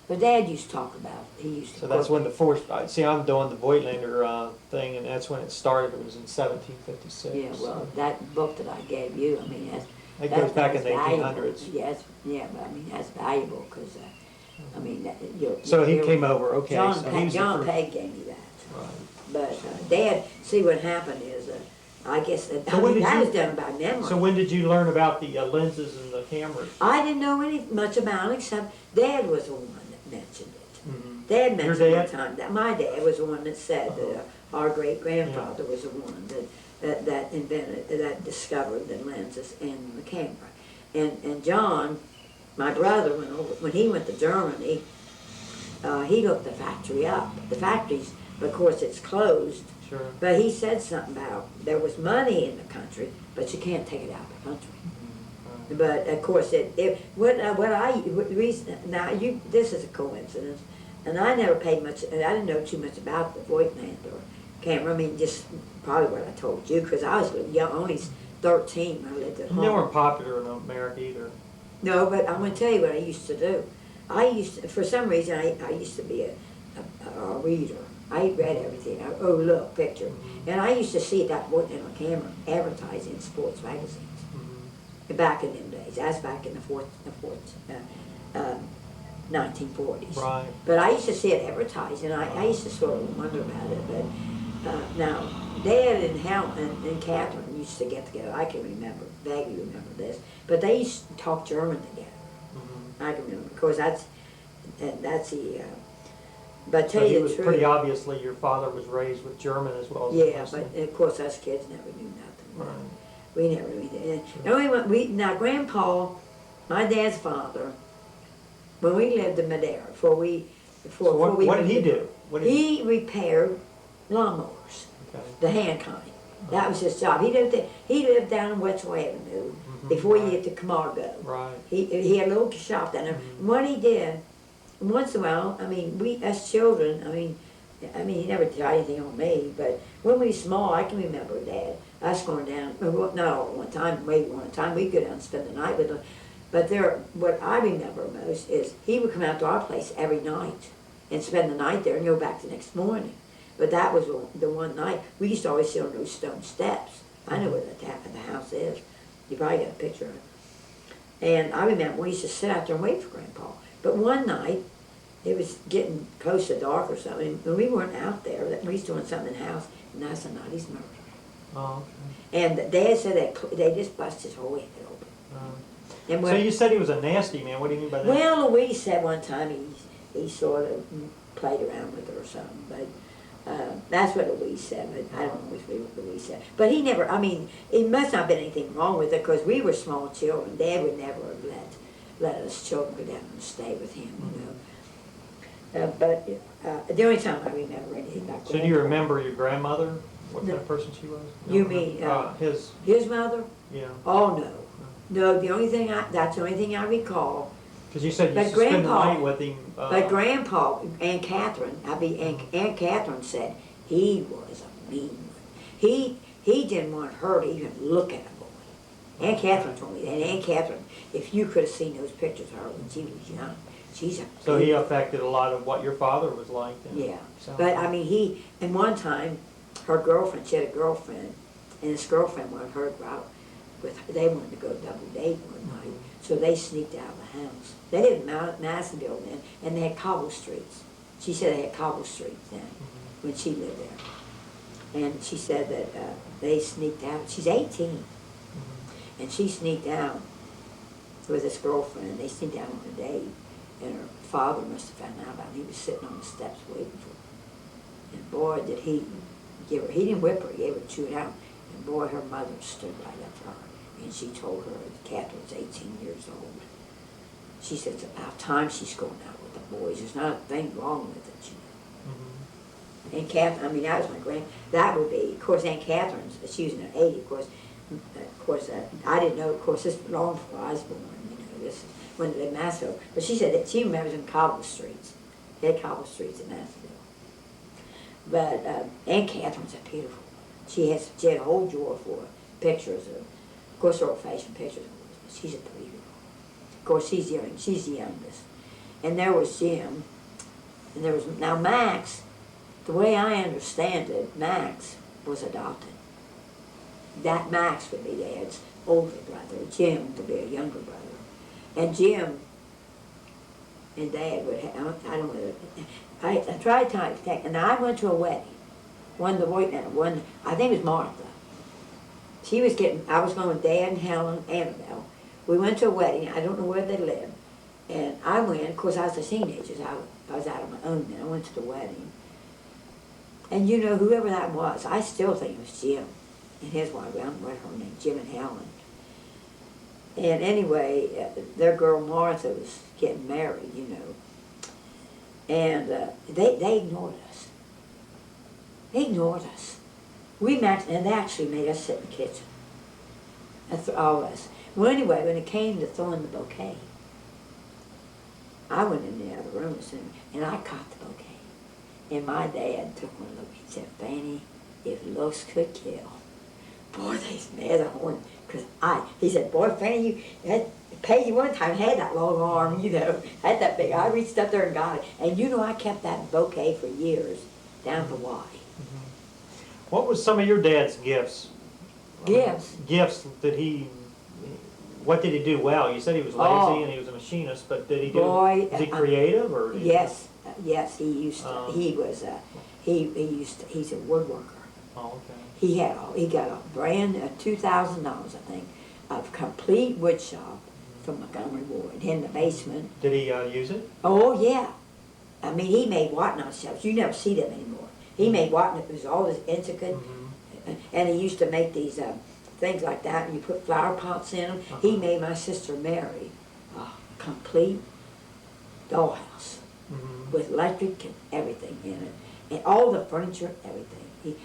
Speaker 2: But Dad used to talk about. He used to.
Speaker 1: so that's
Speaker 2: quote-
Speaker 1: when the force. See, I'm doing the Voigtlander thing, and that's when it started. It was in 1756.
Speaker 2: Yeah. Well, that book that I gave you, I mean, that's.
Speaker 1: It goes back in the
Speaker 2: valuable.
Speaker 1: 1800s.
Speaker 2: Yes. Yeah. But I mean, that's valuable because, I mean,
Speaker 1: So he came over. Okay,
Speaker 2: John,
Speaker 1: so he was the
Speaker 2: John
Speaker 1: first.
Speaker 2: Pegg gave me that.
Speaker 1: Right.
Speaker 2: But Dad, see what happened is, I guess that,
Speaker 1: So
Speaker 2: I
Speaker 1: when
Speaker 2: mean,
Speaker 1: did
Speaker 2: that
Speaker 1: you-
Speaker 2: was done by memory.
Speaker 1: So when did you learn about the lenses and the cameras?
Speaker 2: I didn't know much about it except Dad was the one that mentioned it. Dad
Speaker 1: Your
Speaker 2: mentioned one
Speaker 1: dad?
Speaker 2: time that my dad was the one that said that our great grandfather was the one that invented, that discovered the lenses and the camera. And John, my brother, when he went to Germany, he looked the factory up. The factory's, of course, it's closed.
Speaker 1: Sure.
Speaker 2: But he said something about there was money in the country, but you can't take it out of the country. But of course, the reason now this is a coincidence, and I never paid much. I didn't know too much about the Voigtlander camera. I mean, just probably what I told you because I was young, only 13 when I lived at
Speaker 1: And
Speaker 2: home.
Speaker 1: they weren't popular in America either.
Speaker 2: No, but I'm going to tell you what I used to do. For some reason, I used to be a reader. I read everything. Look, picture. And I used to see that Voigtlander camera advertised in sports magazines back in them days. That's back in the 1940s.
Speaker 1: Right.
Speaker 2: But I used to see it advertised, and I used to sort of wonder about it. But now, Dad and Hal and Catherine used to get together. I can remember, vaguely remember this. But they used to talk German together. I can remember, because that's the. But
Speaker 1: So
Speaker 2: tell
Speaker 1: he
Speaker 2: you
Speaker 1: was
Speaker 2: the truth.
Speaker 1: pretty obviously your father was raised with German as well as
Speaker 2: Yeah,
Speaker 1: Muslim.
Speaker 2: but of course us kids never knew nothing.
Speaker 1: Right.
Speaker 2: We never really did. The only one now Grandpa, my dad's father, when we lived in Madeira,
Speaker 1: So what did he do? What did
Speaker 2: He repaired lawnmowers,
Speaker 1: Okay.
Speaker 2: the hand kind. That was his job. He lived down in Wetzel Avenue before you get to Camargo.
Speaker 1: Right.
Speaker 2: He had a little shop down there. And what he did, once in a while, I mean, we as children, I mean, he never tried anything on me, but when we were small, I can remember Dad, us going down, well, not all at one time, maybe one time, we'd go down and spend the night with him. But what I remember most is he would come out to our place every night and spend the night there and go back the next morning. But that was the one night, we used to always sit on those stone steps. I know where the house is. You probably got a picture of it. And I remember we used to sit out there and wait for Grandpa. But one night, it was getting close to dark or something, and we weren't out there. We was doing something in the house, and that's the night he's murdered.
Speaker 1: Oh,
Speaker 2: And Dad said they just busted his whole head open.
Speaker 1: okay.
Speaker 2: And
Speaker 1: So you said he was a nasty man. What do you mean by that?
Speaker 2: well, Louise said one time he sort of played around with her or something, but that's what Louise said. But I don't always believe what Louise said. But he never. I mean, it must not have been anything wrong with it because we were small children. Dad would never have let us children go down and stay with him, you know. But the only time I remember anything about
Speaker 1: So do you remember your grandmother? What kind of person she was?
Speaker 2: You
Speaker 1: don't
Speaker 2: mean,
Speaker 1: remember?
Speaker 2: his mother?
Speaker 1: Yeah.
Speaker 2: Oh no, no. That's the only thing I recall.
Speaker 1: Because you said you
Speaker 2: But
Speaker 1: used to spend the
Speaker 2: Grandpa-
Speaker 1: night with him.
Speaker 2: But Grandpa, Aunt Catherine said he was a mean one. He didn't want her to even look at a boy. Aunt Catherine told me that. And Aunt Catherine, if you could have seen those pictures of her when she was young, she's a
Speaker 1: So he affected a lot of what your father was like then.
Speaker 2: yeah.
Speaker 1: So-
Speaker 2: But I mean, and one time, her girlfriend, she had a girlfriend, and this girlfriend wanted her to go out with her. They wanted to go double date one night, so they sneaked out of the house. They lived in Madisonville then, and they had cobble streets. She said they had cobble streets then, when she lived there. And she said that they sneaked out. She's 18, and she sneaked out with this girlfriend. They sneaked out on a date, and her father must have found out about it. He was sitting on the steps waiting for her. And boy, did he give her, he didn't whip her, he gave her chew it out. And boy, her mother stood right up for her. And she told her that Catherine's 18 years old. She said it's about time she's going out with the boys. There's not a thing wrong with it, you know. And Catherine, I mean, that was my that would be, of course, Aunt Catherine's, she was in her 80s, of course, I didn't know, of course, this was long before I was born, you know, this is when they Massville. But she said that she remembers in cobble streets. They had cobble streets in Massville. But Aunt Catherine's a beautiful woman. She had a whole drawer full of pictures of course, they're old-fashioned pictures, but she's a pretty girl. Of course, she's the youngest. And there was Jim, and there was, now Max, the way I understand it, Max was adopted. That Max would be Dad's older brother, Jim would be a younger brother. And Jim and Dad would have, I don't know, I tried to take, and I went to a wedding. I think it was Martha. I was going with Dad and Helen, Annabelle. We went to a wedding, I don't know where they lived. And I went, of course I was a teenager, I was out on my own then, I went to the wedding. And you know, whoever that was, I still think it was Jim and his wife, I don't know what her name, Jim and Helen. And anyway, their girl Martha was getting married, you know. And they ignored us. They ignored us. And they actually made us sit in the kitchen. That's all of us. Well, anyway, when it came to throwing the bouquet, I went in the other room and I caught the bouquet. And my dad took one look. He said, "Fanny, if looks could kill." Boy, they smeared the horn. He said, "Boy, Fanny, Peggy one time had that long arm, you know, had that big." I reached up there and got it. And you know, I kept that bouquet for years, down to Y.
Speaker 1: What was some of your dad's gifts?
Speaker 2: Gifts?
Speaker 1: Gifts that what did he do well? You said he was lazy and he was a machinist, but did he do, was he creative or?
Speaker 2: Yes, he used to, he's a woodworker.
Speaker 1: Oh, okay.
Speaker 2: He got a brand, $2,000, I think, of complete wood shop from Montgomery Ward in the basement.
Speaker 1: Did he use it?
Speaker 2: Oh, yeah. I mean, he made whatnot shelves. You never see them anymore. He made whatnot, it was all this intricate, and he used to make these things like that, and you put flower pots in them. He made my sister Mary a complete dollhouse with electric and everything in it, and all the furniture, everything. He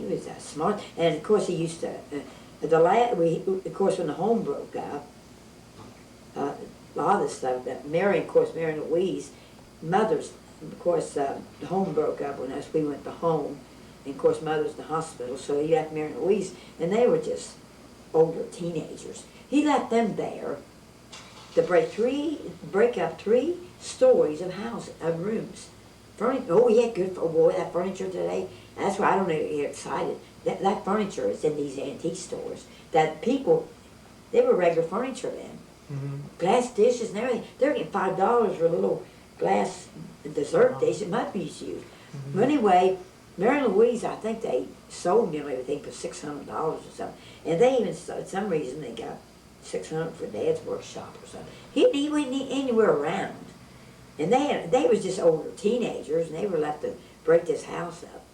Speaker 2: was smart, and of course he used to. Of course, when the home broke up, a lot of the stuff that Mary and Louise, mothers, of course, the home broke up when we went to home, and of course Mother's in the hospital, so he left Mary and Louise, and they were just older teenagers. He left them there to break up 3 stories of rooms. He had good, that furniture today, that's why I don't get excited. That furniture is in these antique stores, that people, they were regular furniture then. Glass dishes and everything, they're getting $5 for a little glass dessert dish, it might be used. But anyway, Mary and Louise, I think they sold nearly everything for $600 or something. And they even, for some reason, they got $600 for Dad's workshop or something. He wasn't anywhere around. And they was just older teenagers, and they were left to break this house up.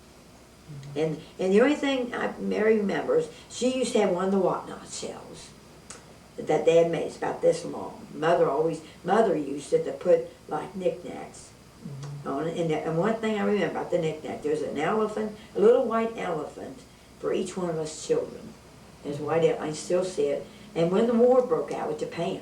Speaker 2: And the only thing Mary remembers, she used to have one of the whatnot shelves that Dad made. It's about this long. Mother used it to put like knickknacks on it. And one thing I remember about the knickknack, there's an elephant, a little white elephant for each one of us children. There's a white elephant, I still see it. And when the war broke out with Japan,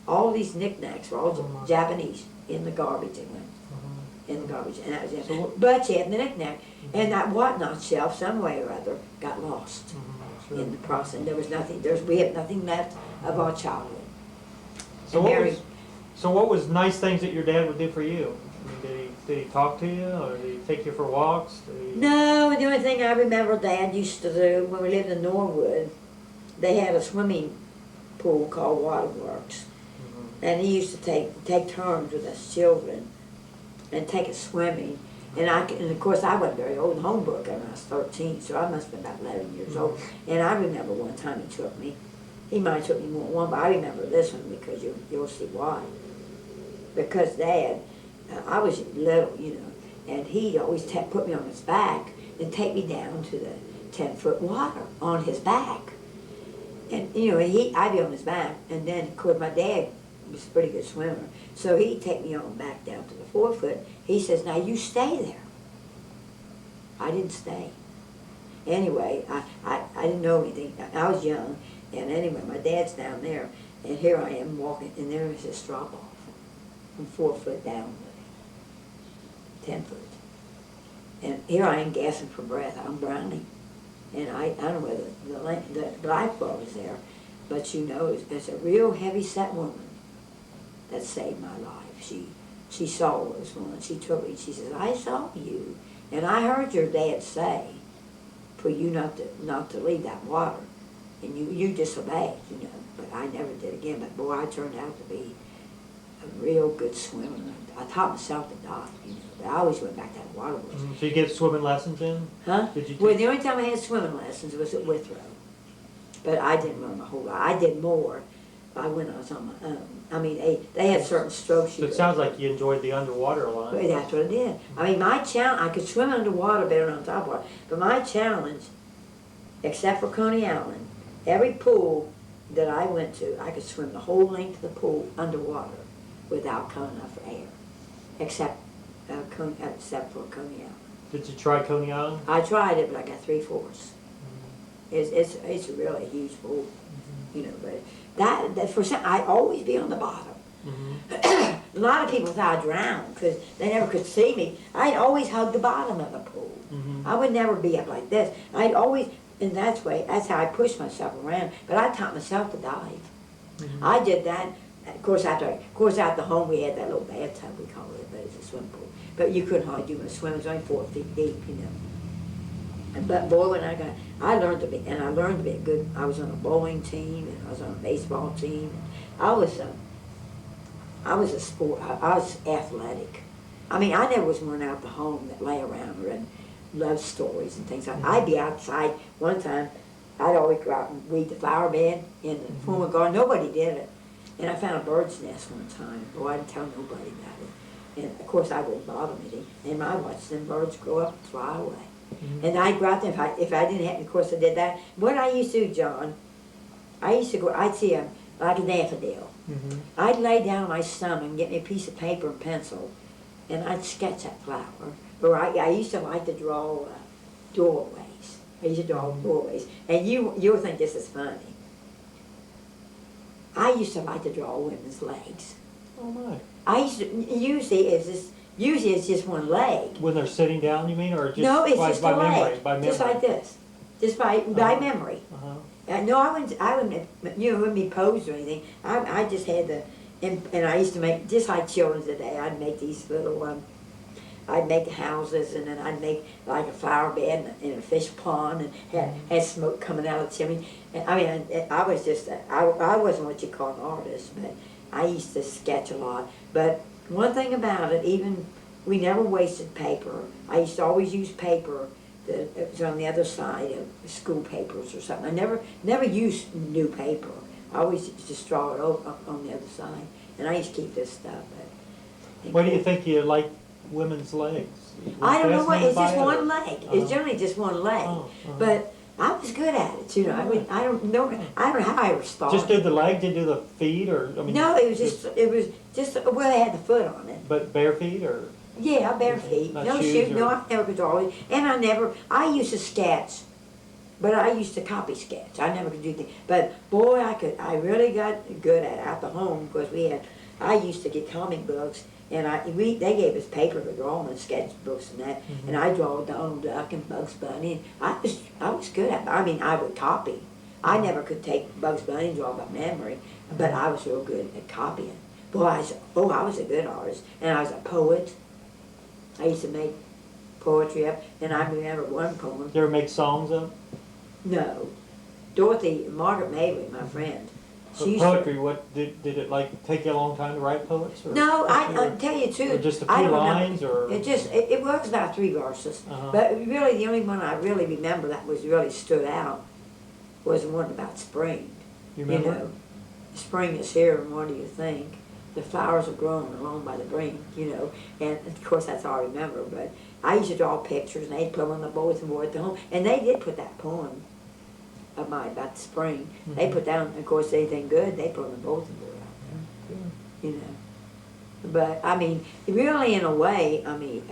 Speaker 2: all these knickknacks were all
Speaker 1: Mhm.
Speaker 2: Japanese in the garbage. It went
Speaker 1: Mhm.
Speaker 2: in the garbage, and that was it.
Speaker 1: So what-
Speaker 2: But you had the knickknack, and that whatnot shelf, some way or other, got lost
Speaker 1: Mhm, sure.
Speaker 2: in the process. There was nothing. We had nothing left of our childhood.
Speaker 1: So
Speaker 2: And
Speaker 1: what
Speaker 2: Mary-
Speaker 1: was, so what was nice things that your dad would do for you? I mean, did he talk to you, or did he take you for walks? Did he...
Speaker 2: No, the only thing I remember Dad used to do when we lived in Norwood, they had a swimming pool called Waterworks,
Speaker 1: Mhm.
Speaker 2: and he used to take turns with us children and take us swimming. And of course I wasn't very old in Homebrook when I was 13, so I must have been about 11 years old. And I remember one time he took me. He might have took me more than one, but I remember this one because you'll see why. Because Dad, I was little, and he'd always put me on his back and take me down to the 10-foot water on his back. And I'd be on his back, and then of course my dad was a pretty good swimmer, so he'd take me on back down to the 4-foot. He says, "Now you stay there." I didn't stay. Anyway, I didn't know anything. I was young, and anyway, my dad's down there, and here I am walking, and there is this drop off from 4-foot down to 10-foot. And here I am gasping for breath. I'm drowning. And I don't know whether the lifeguard was there, but it's a real heavy-set woman that saved my life. She saw what was going on. She took me. She says, "I saw you, and I heard your dad say for you not to leave that water, and you disobeyed, But I never did again. But boy, I turned out to be a real good swimmer. I taught myself to dive, But I always went back to that water.
Speaker 1: Mhm. So you get swimming lessons in?
Speaker 2: Huh?
Speaker 1: Did you
Speaker 2: Well,
Speaker 1: take-
Speaker 2: the only time I had swimming lessons was at Withrow. But I didn't learn a whole lot. I did more when I was on my own. I mean, they had certain strokes.
Speaker 1: So it sounds like you enjoyed the underwater line.
Speaker 2: Well, that's what I did. I mean, my challenge, I could swim underwater better than on top of water. But my challenge, except for Coney Island, every pool that I went to, I could swim the whole length of the pool underwater without coming up for air. Except for Coney Island.
Speaker 1: Did you try Coney Island?
Speaker 2: I tried it, but I got 3/4. It's really a huge pool, But that for some, I always be on the bottom.
Speaker 1: Mhm.
Speaker 2: A lot of people thought I drowned because they never could see me. I'd always hug the bottom of the pool.
Speaker 1: Mhm.
Speaker 2: I would never be up like this. I'd always, and that's how I pushed myself around. But I taught myself to dive.
Speaker 1: Mhm.
Speaker 2: I did that. Of course, out the home we had that little bathtub, we call it, but it's a swimming pool. But you couldn't hardly do a swim. It was only 4 feet deep, But boy, when I learned to be a good. I was on a bowling team, and I was on a baseball team. I was a sport. I was athletic. I mean, I never was one out the home that lay around and read love stories and things like that. I'd be outside. One time, I'd always go out and weed the flower bed in the former garden. Nobody did it. And I found a bird's nest one time. Boy, I didn't tell nobody about it. And of course, I wouldn't bother me. And I watched them birds grow up and fly away.
Speaker 1: Mhm.
Speaker 2: And I'd go out there, if I didn't have, of course I did that. What I used to do, John, I'd see like a daffodil.
Speaker 1: Mhm.
Speaker 2: I'd lay down on my stomach and get me a piece of paper and pencil, and I'd sketch that flower. Or I used to like to draw doorways. I used to draw doorways. And you'll think this is funny. I used to like to draw women's legs.
Speaker 1: Oh my.
Speaker 2: I used to, usually it's just one leg.
Speaker 1: When they're sitting down, you mean, or just
Speaker 2: No, it's
Speaker 1: by,
Speaker 2: just
Speaker 1: by
Speaker 2: a
Speaker 1: memory?
Speaker 2: leg,
Speaker 1: By memory.
Speaker 2: just like this, just by memory.
Speaker 1: Uh-huh.
Speaker 2: No, I wouldn't, it wouldn't be posed or anything. I just had and I used to make, just like children today, I'd make these little, I'd make houses, and then I'd make like a flower bed and a fish pond, and had smoke coming out of the chimney. And, I mean, I was just, I wasn't what you call an artist, but I used to sketch a lot. But one thing about it, we never wasted paper. I used to always use paper that was on the other side of school papers or something. I never used new paper. I always just draw it on the other side. And I used to keep this stuff. But
Speaker 1: Why do you think you like women's legs?
Speaker 2: I don't know what, it's just
Speaker 1: Fascinated by
Speaker 2: one
Speaker 1: it, or-
Speaker 2: leg.
Speaker 1: Uh-huh.
Speaker 2: It's generally just one leg.
Speaker 1: Oh, uh-huh.
Speaker 2: But I was good at it, I don't know how I ever started.
Speaker 1: Just do the leg, did you do the feet, or, I mean?
Speaker 2: No, it was just, well, it had the foot on it.
Speaker 1: But bare feet, or?
Speaker 2: Yeah, bare feet.
Speaker 1: Not
Speaker 2: No
Speaker 1: shoes
Speaker 2: shoes.
Speaker 1: or-
Speaker 2: No, I never could draw it. And I used to sketch But I used to copy sketch. I never could do things. But boy, I really got good at it out the home because I used to get comic books and they gave us paper to draw on and sketchbooks and that.
Speaker 1: Mm-hmm.
Speaker 2: And I draw Donald Duck and Bugs Bunny. And I was good at it. I mean, I would copy. I never could take Bugs Bunny and draw by memory, but I was real good at copying. Boy, I was a good artist. And I was a poet. I used to make poetry up. And I remember one poem.
Speaker 1: You ever make songs up?
Speaker 2: No. Margaret Mabley, my friend.
Speaker 1: But
Speaker 2: Used
Speaker 1: poetry, what did it like take you a long time to write poets? Or
Speaker 2: No, I'll tell you too.
Speaker 1: Or just a
Speaker 2: I
Speaker 1: few
Speaker 2: don't know.
Speaker 1: lines, or
Speaker 2: It was about 3 verses.
Speaker 1: Uh-huh.
Speaker 2: But really, the only one I really remember that was really stood out was the one about spring.
Speaker 1: you remember?
Speaker 2: know, spring is here, and what do you think? The flowers are growing along by the brink, and of course that's all I remember. But I used to draw pictures, and they'd put them on the bulletin board at the home, and they did put that poem of mine about the spring. They put down, of course, anything good, they put on the bulletin board out there, But I mean, really, in a way, I mean,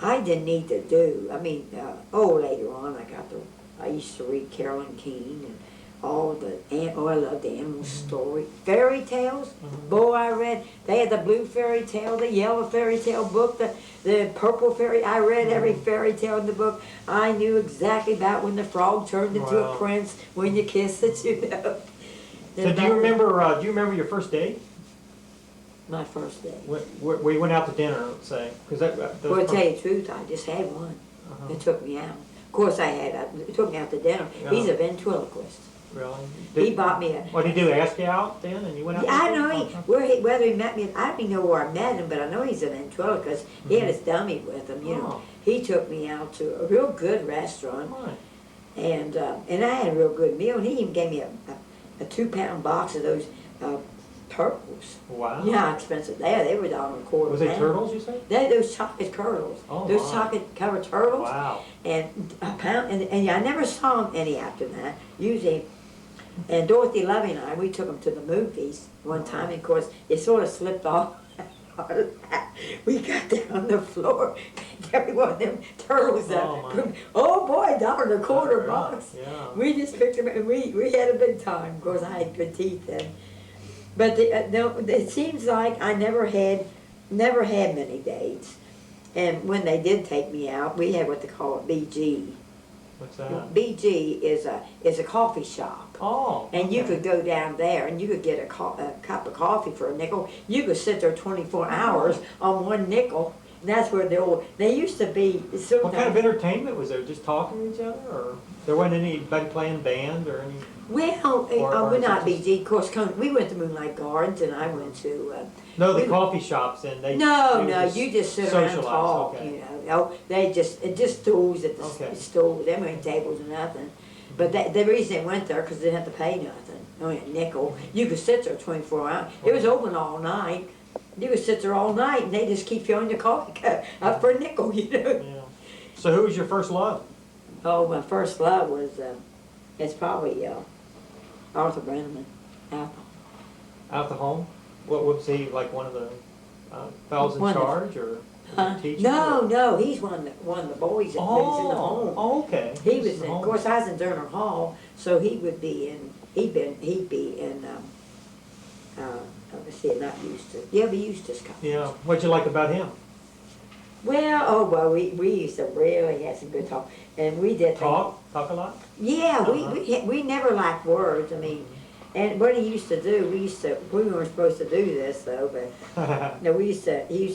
Speaker 2: I didn't need to do. I mean, later on, I used to read Carolyn Keene and I loved the animal story. Fairy tales, boy, I read, they had the blue fairy tale, the yellow fairy tale book, the purple fairy, I read every fairy tale in the book. I knew exactly about when the frog turned into
Speaker 1: Wow.
Speaker 2: a prince, when you kissed it,
Speaker 1: So do you remember your first day?
Speaker 2: My first day.
Speaker 1: We went out to dinner, let's say, because
Speaker 2: Well, to tell you the truth, I just had one.
Speaker 1: Uh-huh.
Speaker 2: It took me out. Of course, it took me out to dinner.
Speaker 1: Yeah.
Speaker 2: He's a ventriloquist.
Speaker 1: Really?
Speaker 2: He bought me a.
Speaker 1: What did he do? Ask you out then, and you went out?
Speaker 2: I
Speaker 1: to
Speaker 2: know
Speaker 1: dinner?
Speaker 2: whether he met me. I don't even know where I met him, but I know he's a ventriloquist. He had his dummy with him.
Speaker 1: Oh.
Speaker 2: He took me out to a real good restaurant,
Speaker 1: Right.
Speaker 2: and I had a real good meal. And he even gave me a 2-pound box of those turtles.
Speaker 1: Wow.
Speaker 2: You know how expensive they are. They were $1.25.
Speaker 1: Was it turtles, you said?
Speaker 2: Those chocolate turtles.
Speaker 1: Oh,
Speaker 2: Those
Speaker 1: my.
Speaker 2: chocolate covered turtles.
Speaker 1: Wow.
Speaker 2: And a pound, and I never saw them any after that. Usually, and Dorothy Lovey and I, we took them to the movies one time, and of course, it sort of slipped off. We got down on the floor, picked every one of them turtles
Speaker 1: Oh,
Speaker 2: up.
Speaker 1: my.
Speaker 2: Oh boy, $1.25
Speaker 1: Right,
Speaker 2: box.
Speaker 1: yeah.
Speaker 2: We just picked them, and we had a big time. Of course, I had good teeth then. But no, it seems like I never had many dates. And when they did take me out, we had what they call a BG.
Speaker 1: What's that?
Speaker 2: BG is a coffee shop.
Speaker 1: Oh.
Speaker 2: And you
Speaker 1: okay.
Speaker 2: could go down there and you could get a cup of coffee for a nickel. You could sit there 24 hours on one nickel. And that's where they used to be.
Speaker 1: What kind of entertainment was there? Just talking to each other, or there wasn't anybody playing band or any?
Speaker 2: Well,
Speaker 1: Or
Speaker 2: we're not
Speaker 1: is it
Speaker 2: BG. Of course, we went to Moonlight Gardens and I went to.
Speaker 1: No, the
Speaker 2: we-
Speaker 1: coffee shops and they.
Speaker 2: No,
Speaker 1: they
Speaker 2: you just sit around and
Speaker 1: socialize,
Speaker 2: talk,
Speaker 1: okay.
Speaker 2: It just stools at the
Speaker 1: Okay.
Speaker 2: stools. They weren't tables or nothing. But the reason they went there, because they didn't have to pay nothing. Only a nickel. You could sit there 24 hours. It was open all night. You could sit there all night and they just keep filling your coffee cup up for a nickel,
Speaker 1: Yeah. So who was your first love?
Speaker 2: Oh, my first love was, it's probably Arthur Brenneman.
Speaker 1: Out the home? What was he, like one of the fellows in
Speaker 2: One of-
Speaker 1: charge, or was he a teacher?
Speaker 2: No, he's one of the boys that lives in the home.
Speaker 1: Oh, okay.
Speaker 2: He was
Speaker 1: the
Speaker 2: in, of
Speaker 1: home.
Speaker 2: course, I was in Turner Hall, so he would be in, he'd be in, let's see, not Eustis. Yeah, but Eustis College.
Speaker 1: Yeah. What'd you like about him?
Speaker 2: Well, we used to really have some good talk, and we did
Speaker 1: Talk a lot?
Speaker 2: Yeah,
Speaker 1: Uh-huh.
Speaker 2: we never lacked words. I mean, and what he used to do, we weren't supposed to do this though, but no, he used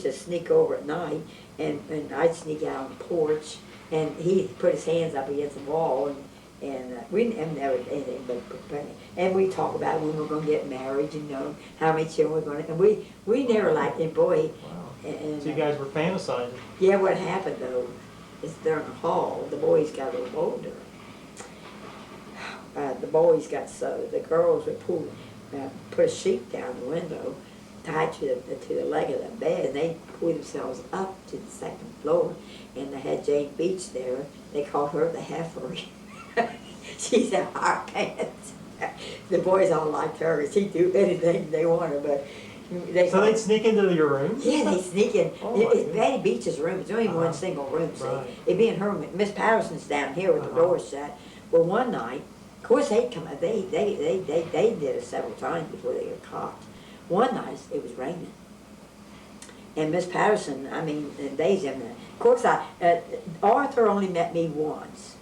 Speaker 2: to sneak over at night, and I'd sneak out on the porch, and he'd put his hands up against the wall, and we never did anything but and we talk about when we're going to get married, how many children we're going to, and we never liked him, boy.
Speaker 1: Wow.
Speaker 2: And,
Speaker 1: So you guys were fantasizing.
Speaker 2: yeah, what happened though is during the hall, the boys got a little older. The boys got the girls would put a sheet down the window, tied to the leg of the bed, and they pulled themselves up to the second floor, and they had Jane Beach there. They called her the heifer. She's a hot pants. The boys all liked her, 'cause she'd do anything they wanted, but
Speaker 1: So they'd sneak into your room?
Speaker 2: Yeah, they sneak in.
Speaker 1: Oh, my
Speaker 2: It's
Speaker 1: goodness.
Speaker 2: Betty Beach's room. It's only one
Speaker 1: Uh-huh.
Speaker 2: single room, see?
Speaker 1: Right.
Speaker 2: It'd be in her room. Miss Patterson's down here with the
Speaker 1: Uh-huh.
Speaker 2: door shut. Well, one night, of course, they'd come out. They did it several times before they got caught. One night, it was raining. And Miss Patterson, I mean, and Daisy, of course, Arthur only met me once.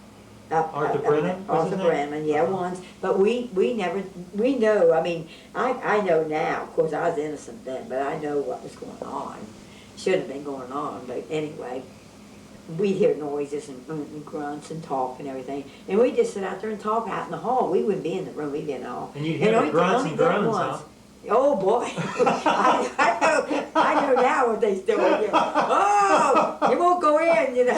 Speaker 1: Arthur Brennan?
Speaker 2: Arthur Brennan, yeah,
Speaker 1: Uh-huh.
Speaker 2: once. But we never, we know, I mean, I know now, of course, I was innocent then, but I know what was going on. Shouldn't have been going on, but anyway, we'd hear noises and grunts and talk and everything. And we'd just sit out there and talk out in the hall. We wouldn't be in the room, we'd be in the hall.
Speaker 1: And you'd hear the
Speaker 2: only-
Speaker 1: grunts
Speaker 2: only
Speaker 1: and
Speaker 2: did it
Speaker 1: groans,
Speaker 2: once.
Speaker 1: huh?
Speaker 2: Oh boy, I know now what they still do. Oh, you won't go in, you know.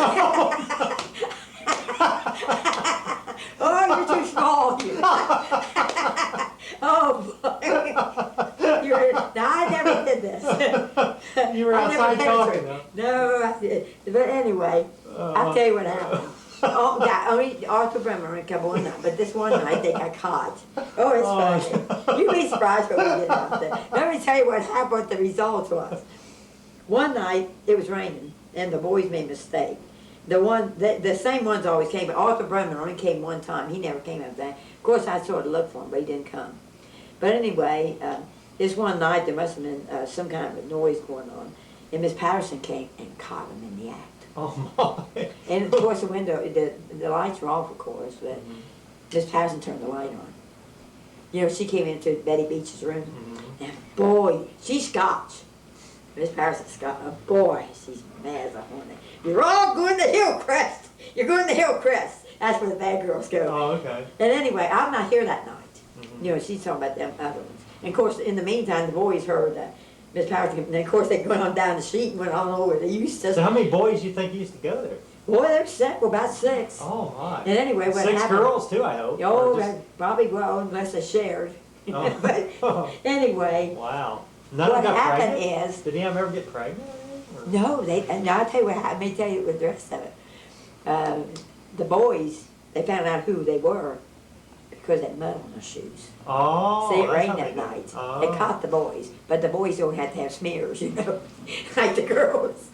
Speaker 2: Oh, you're too small. You. Oh boy, now I never did this.
Speaker 1: You were
Speaker 2: I never
Speaker 1: outside
Speaker 2: penetrated.
Speaker 1: talking, huh?
Speaker 2: No, I did. But anyway, I'll tell you what happened. Oh, yeah, only Arthur Bremer and a couple of nights, but this one night they got caught. Oh, it's funny. You'd be surprised what we did out there. Let me tell you what happened, what the result was. One night, it was raining, and the boys made a mistake. The same ones always came, but Arthur Bremer only came one time. He never came up there. Of course, I sort of looked for him, but he didn't come. But anyway, this one night, there must have been some kind of a noise going on, and Miss Patterson came and caught him in the act.
Speaker 1: Oh my.
Speaker 2: And of course the window, the lights were off, of course, but Miss Patterson turned the light on. You know, she came into Betty Beach's room, and boy, she's Scotch. Miss Patterson's Scotch. Oh, boy, she's mad as a hornet. You're all going to Hillcrest. You're going to Hillcrest. That's where the bad girls go.
Speaker 1: Oh, okay.
Speaker 2: And anyway, I'm not here that night. You know, she's talking about them other ones. And of course, in the meantime, the boys heard Miss Patterson, and of course they went on down the street and went on over. They used to.
Speaker 1: So how many boys you think used to go there?
Speaker 2: Boy, there were about 6.
Speaker 1: Oh my.
Speaker 2: And anyway, what
Speaker 1: 6
Speaker 2: happened?
Speaker 1: girls too, I hope.
Speaker 2: Oh,
Speaker 1: Or just-
Speaker 2: probably well, unless they shared.
Speaker 1: Oh.
Speaker 2: But anyway,
Speaker 1: Wow. None
Speaker 2: what
Speaker 1: of them got
Speaker 2: happened
Speaker 1: pregnant?
Speaker 2: is,
Speaker 1: Did any of them ever get pregnant? Or-
Speaker 2: no, and I'll tell you what happened. Let me tell you the rest of it. The boys, they found out who they were because they had mud on their shoes.
Speaker 1: Oh.
Speaker 2: See, it
Speaker 1: that's
Speaker 2: rained
Speaker 1: how
Speaker 2: that
Speaker 1: they do it.
Speaker 2: night.
Speaker 1: Oh.
Speaker 2: They caught the boys, but the boys only had to have smears, you know, like the girls.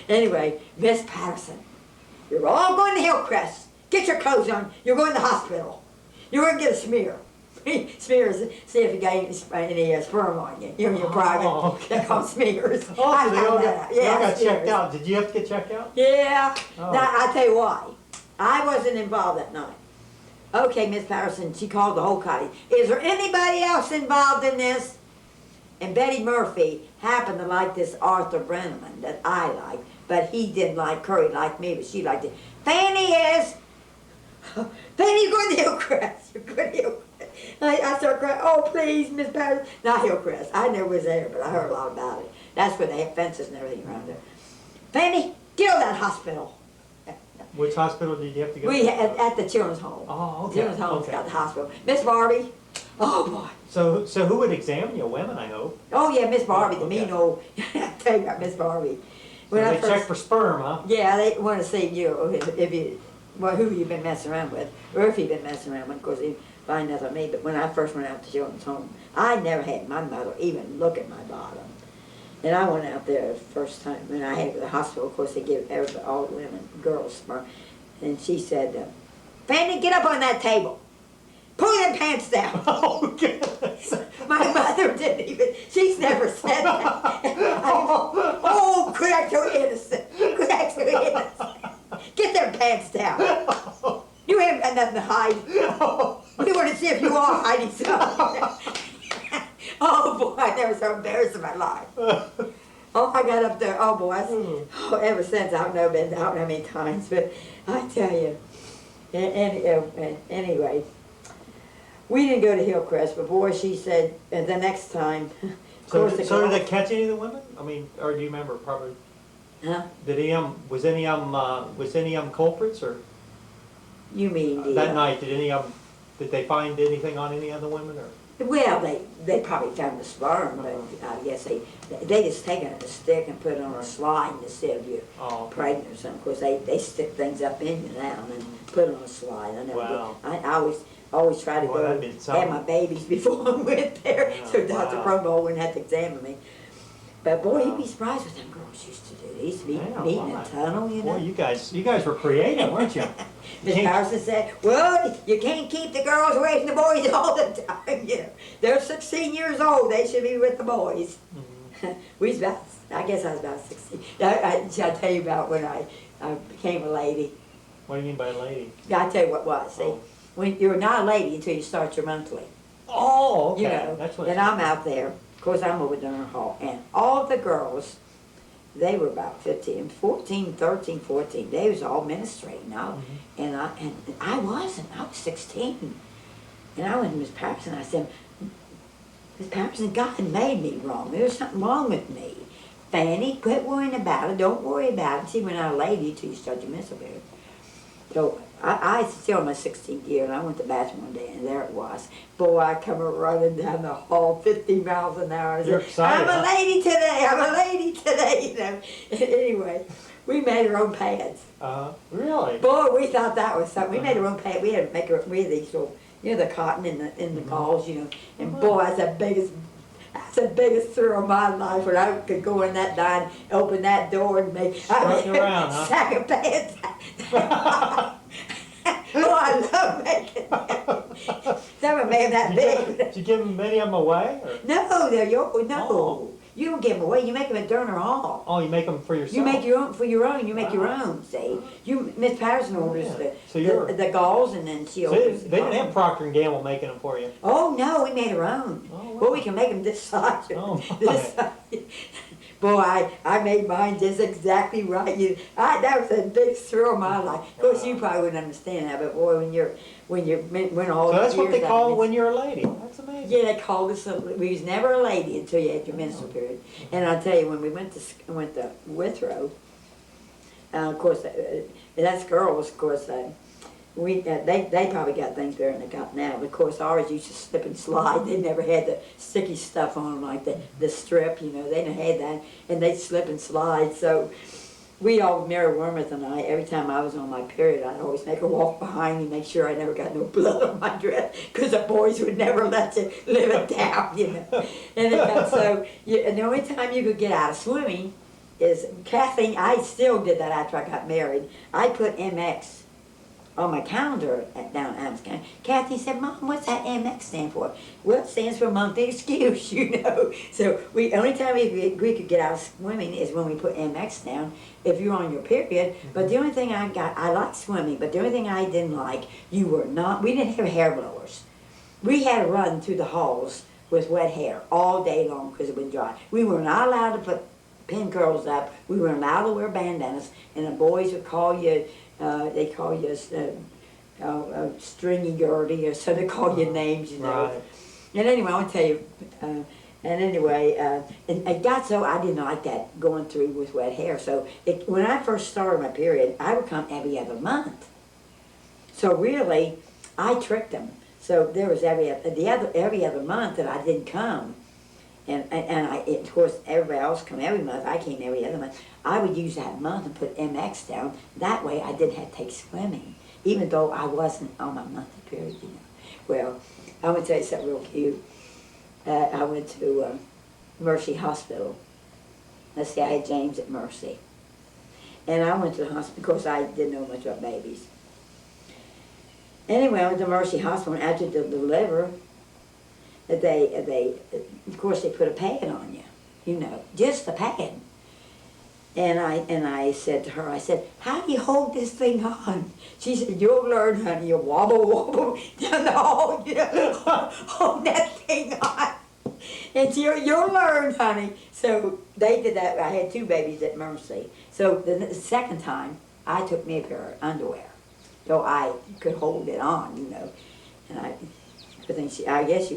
Speaker 2: Anyway, Miss Patterson, you're all going to Hillcrest. Get your clothes on. You're going to the hospital. You're going to get a smear. Smears, see if you got any sperm on you. You know, your private.
Speaker 1: okay.
Speaker 2: They're called smears.
Speaker 1: Oh,
Speaker 2: I
Speaker 1: so they
Speaker 2: found
Speaker 1: all
Speaker 2: that
Speaker 1: got,
Speaker 2: out.
Speaker 1: they all
Speaker 2: Yeah,
Speaker 1: got checked
Speaker 2: smears.
Speaker 1: out. Did you have to get checked out?
Speaker 2: Yeah.
Speaker 1: Oh.
Speaker 2: Now, I'll tell you why. I wasn't involved that night. Okay, Miss Patterson, she called the whole cottage. Is there anybody else involved in this? And Betty Murphy happened to like this Arthur Brenneman that I like, but he didn't like her. He liked me, but she liked it. Fanny is. Fanny, you're going to Hillcrest. You're going to Hillcrest. I started crying. Oh, please, Miss Patterson. Not Hillcrest. I never was there, but I heard a lot about it. That's where they have fences and everything around there. Fanny, get to that hospital.
Speaker 1: Which hospital did you have to go
Speaker 2: We
Speaker 1: to?
Speaker 2: had at the children's home.
Speaker 1: Oh, okay.
Speaker 2: Children's home's
Speaker 1: Okay.
Speaker 2: got the hospital. Miss Barbie. Oh boy.
Speaker 1: So who would examine you? Women, I hope.
Speaker 2: Oh yeah, Miss Barbie, the
Speaker 1: Okay.
Speaker 2: mean old. I tell you about Miss Barbie.
Speaker 1: So they check for sperm, huh?
Speaker 2: Yeah, they want to see you if you, well, who you've been messing around with, or if you've been messing around with. Of course, they find out on me. But when I first went out to children's home, I never had my mother even look at my bottom. And I went out there the first time, and I had the hospital. Of course, they give everybody, all the women, girls sperm. And she said, Fanny, get up on that table. Pull them pants down.
Speaker 1: Oh, goodness.
Speaker 2: My mother didn't even, she's never said that. Oh, crack so innocent. Crack so innocent. Get them pants down. You haven't got nothing to hide. We want to see if you are hiding something. Oh boy, I never so embarrassed in my life. Oh, I got up there. Oh boy, ever since I don't know how many times, but I tell you. Anyway, we didn't go to Hillcrest, but boy, she said the next time. Of
Speaker 1: So,
Speaker 2: course, the
Speaker 1: so did
Speaker 2: girls-
Speaker 1: they catch any of the women? I mean, or do you remember? Probably.
Speaker 2: Huh?
Speaker 1: Did any was any of them culprits or
Speaker 2: You mean the?
Speaker 1: that night? Did they find anything on any other women or?
Speaker 2: Well, they probably found the sperm, but I guess they just taken a stick and put it on a slide to see if you're
Speaker 1: Oh.
Speaker 2: pregnant or something. Of course, they stick things up in you now and then put it on a slide. I never
Speaker 1: Wow.
Speaker 2: did. I always always try to
Speaker 1: Boy, that'd
Speaker 2: go
Speaker 1: be
Speaker 2: have
Speaker 1: something.
Speaker 2: my babies before I went there,
Speaker 1: Yeah,
Speaker 2: so Dr.
Speaker 1: wow.
Speaker 2: Cromwell wouldn't have to examine me. But boy,
Speaker 1: Wow.
Speaker 2: you'd be surprised what them girls used to do. They used to be
Speaker 1: Yeah,
Speaker 2: meet in
Speaker 1: wow.
Speaker 2: a tunnel, you
Speaker 1: Boy,
Speaker 2: know.
Speaker 1: you guys were creative, weren't you?
Speaker 2: Miss
Speaker 1: Can't-
Speaker 2: Patterson said, well, you can't keep the girls away from the boys all the time, you know. They're 16 years old, they should be with the boys.
Speaker 1: Mhm.
Speaker 2: We was about, I guess I was about 16. Shall I tell you about when I became a lady?
Speaker 1: What do you mean by lady?
Speaker 2: I'll tell you what it was, see.
Speaker 1: Oh.
Speaker 2: When you're not a lady until you start your monthly.
Speaker 1: Oh, okay.
Speaker 2: You know,
Speaker 1: That's what.
Speaker 2: and I'm out there, of course I'm over Dunner Hall, and all the girls, they were about 15, 14, 13, 14, they was all ministrating out, and I wasn't, I was 16. And I went to Miss Patterson, I said, Miss Patterson, God made me wrong, there's something wrong with me. Fanny, quit worrying about it, don't worry about it. See, we're not a lady until you start your menstrual period. So I still in my 16th year, and I went to the bathroom one day, and there it was. Boy, I come running down the hall 50 miles an hour. I
Speaker 1: You're
Speaker 2: said,
Speaker 1: excited,
Speaker 2: I'm a
Speaker 1: huh?
Speaker 2: lady today, I'm a lady today, you know. Anyway, we made our own pads.
Speaker 1: Really?
Speaker 2: Boy, we thought that was something. We made our own pads. We had to make we had these little, you know, the cotton in the balls, you know. And boy, that's the biggest thrill of my life when I could go in that dine, open that door and make
Speaker 1: Strutting around, huh?
Speaker 2: sack of pants. Oh, I love making that. Some of them ain't that big.
Speaker 1: Did you give many of them away? Or?
Speaker 2: No, they're your, no.
Speaker 1: Oh.
Speaker 2: You don't give them away. You make them at Durner Hall.
Speaker 1: Oh, you make them for yourself?
Speaker 2: You make your own for your own. You make your
Speaker 1: Wow.
Speaker 2: own. See, Miss Patterson orders
Speaker 1: Yeah. So you're-
Speaker 2: the galls, and then she
Speaker 1: So they
Speaker 2: orders. the
Speaker 1: didn't have
Speaker 2: galls.
Speaker 1: Procter & Gamble making them for you?
Speaker 2: Oh no, we made our own.
Speaker 1: Oh, wow.
Speaker 2: Well, we can make them this size.
Speaker 1: Oh,
Speaker 2: This size. Boy, I made mine just exactly right. That was the biggest thrill of my life. Of course, you probably wouldn't understand that, but boy, when all
Speaker 1: So
Speaker 2: the
Speaker 1: that's what they
Speaker 2: years
Speaker 1: call
Speaker 2: out
Speaker 1: it
Speaker 2: of
Speaker 1: when you're a lady. That's amazing.
Speaker 2: Yeah, they called us. We was never a lady until you had your menstrual period. And I tell you, when we went to Withrow, of course, that's girls. Of course, they probably got things better than they got now. But of course, ours used to slip and slide. They never had the sticky stuff on them like the strip. You know, they didn't have that, and they slip and slide. So. We all, Mary Wormuth and I, every time I was on my period, I'd always make her walk behind me, make sure I never got no blood on my dress, because the boys would never let you live it down, you know. And it got so, and the only time you could get out of swimming is, Kathleen, I still did that after I got married. I put MX on my calendar down Adams County. Kathy said, Mom, what's that MX stand for? Well, it stands for monthly excuse, you know. So only time we could get out of swimming is when we put MX down, if you're on your period. But the only thing I like swimming, but the only thing I didn't like, we didn't have hair blowers. We had to run through the halls with wet hair all day long because it would dry. We were not allowed to put pin curls up. We were allowed to wear bandanas, and the boys would call you, they call you Stringy Gertie, or so they call you names, you know.
Speaker 1: Right.
Speaker 2: And anyway, I want to tell you, and it got so I didn't like that going through with wet hair. So when I first started my period, I would come every other month. So really, I tricked them. So there was every other month that I didn't come. And of course, everybody else come every month. I came every other month. I would use that month and put MX down. That way, I didn't have to take swimming, even though I wasn't on my monthly period, you know. Well, I'm going to tell you something real cute. I went to Mercy Hospital. Let's see, I had James at Mercy. And I went to the hospital, because I didn't know much about babies. Anyway, I went to Mercy Hospital, and after the deliver, of course, they put a pad on you know, just a pad. And I said to her, I said, how do you hold this thing on? She said, you'll learn, honey. You'll wobble, wobble down the hall, you know, hold that thing on. And you'll learn, honey. So they did that. I had 2 babies at Mercy. So the second time, I took me a pair of underwear, so I could hold it on, you know. And I guess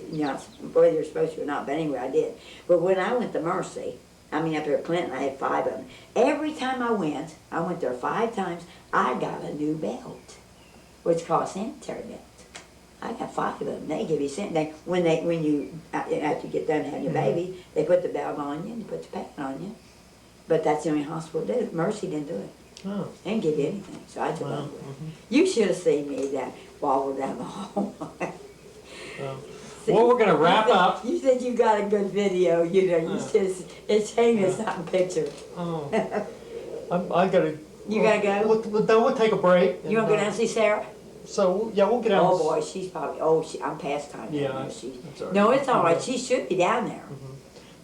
Speaker 2: whether you're supposed to or not, but anyway, I did. But when I went to Mercy, up there at Clinton, I had 5 of them. Every time I went there 5 times, I got a new belt, what's called a sanitary belt. I got 5 of them. They give you when you after you get done having your baby, they put the belt on you and they put the pad on you. But that's the only hospital that did it. Mercy didn't do it.
Speaker 1: Oh,
Speaker 2: I didn't give you anything, so I took
Speaker 1: well,
Speaker 2: it. You should have seen me that wobble down the hall.
Speaker 1: well, we're gonna wrap up.
Speaker 2: You said you got a good video, you know, you should, it's shame it's not in picture.
Speaker 1: Oh, I gotta.
Speaker 2: You gotta go?
Speaker 1: We'll take a break.
Speaker 2: You wanna go down and see Sarah?
Speaker 1: So, yeah, we'll get out.
Speaker 2: Oh, boy, she's probably, I'm past time.
Speaker 1: Yeah,
Speaker 2: now,
Speaker 1: that's all right.
Speaker 2: No, it's all right, she should be down there.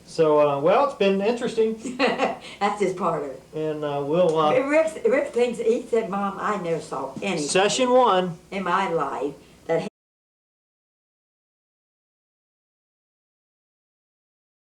Speaker 1: So, well, it's been interesting,
Speaker 2: That's his part of it.
Speaker 1: and we'll,
Speaker 2: Rick thinks, he said, Mom, I never saw anything
Speaker 1: session 1.
Speaker 2: in my life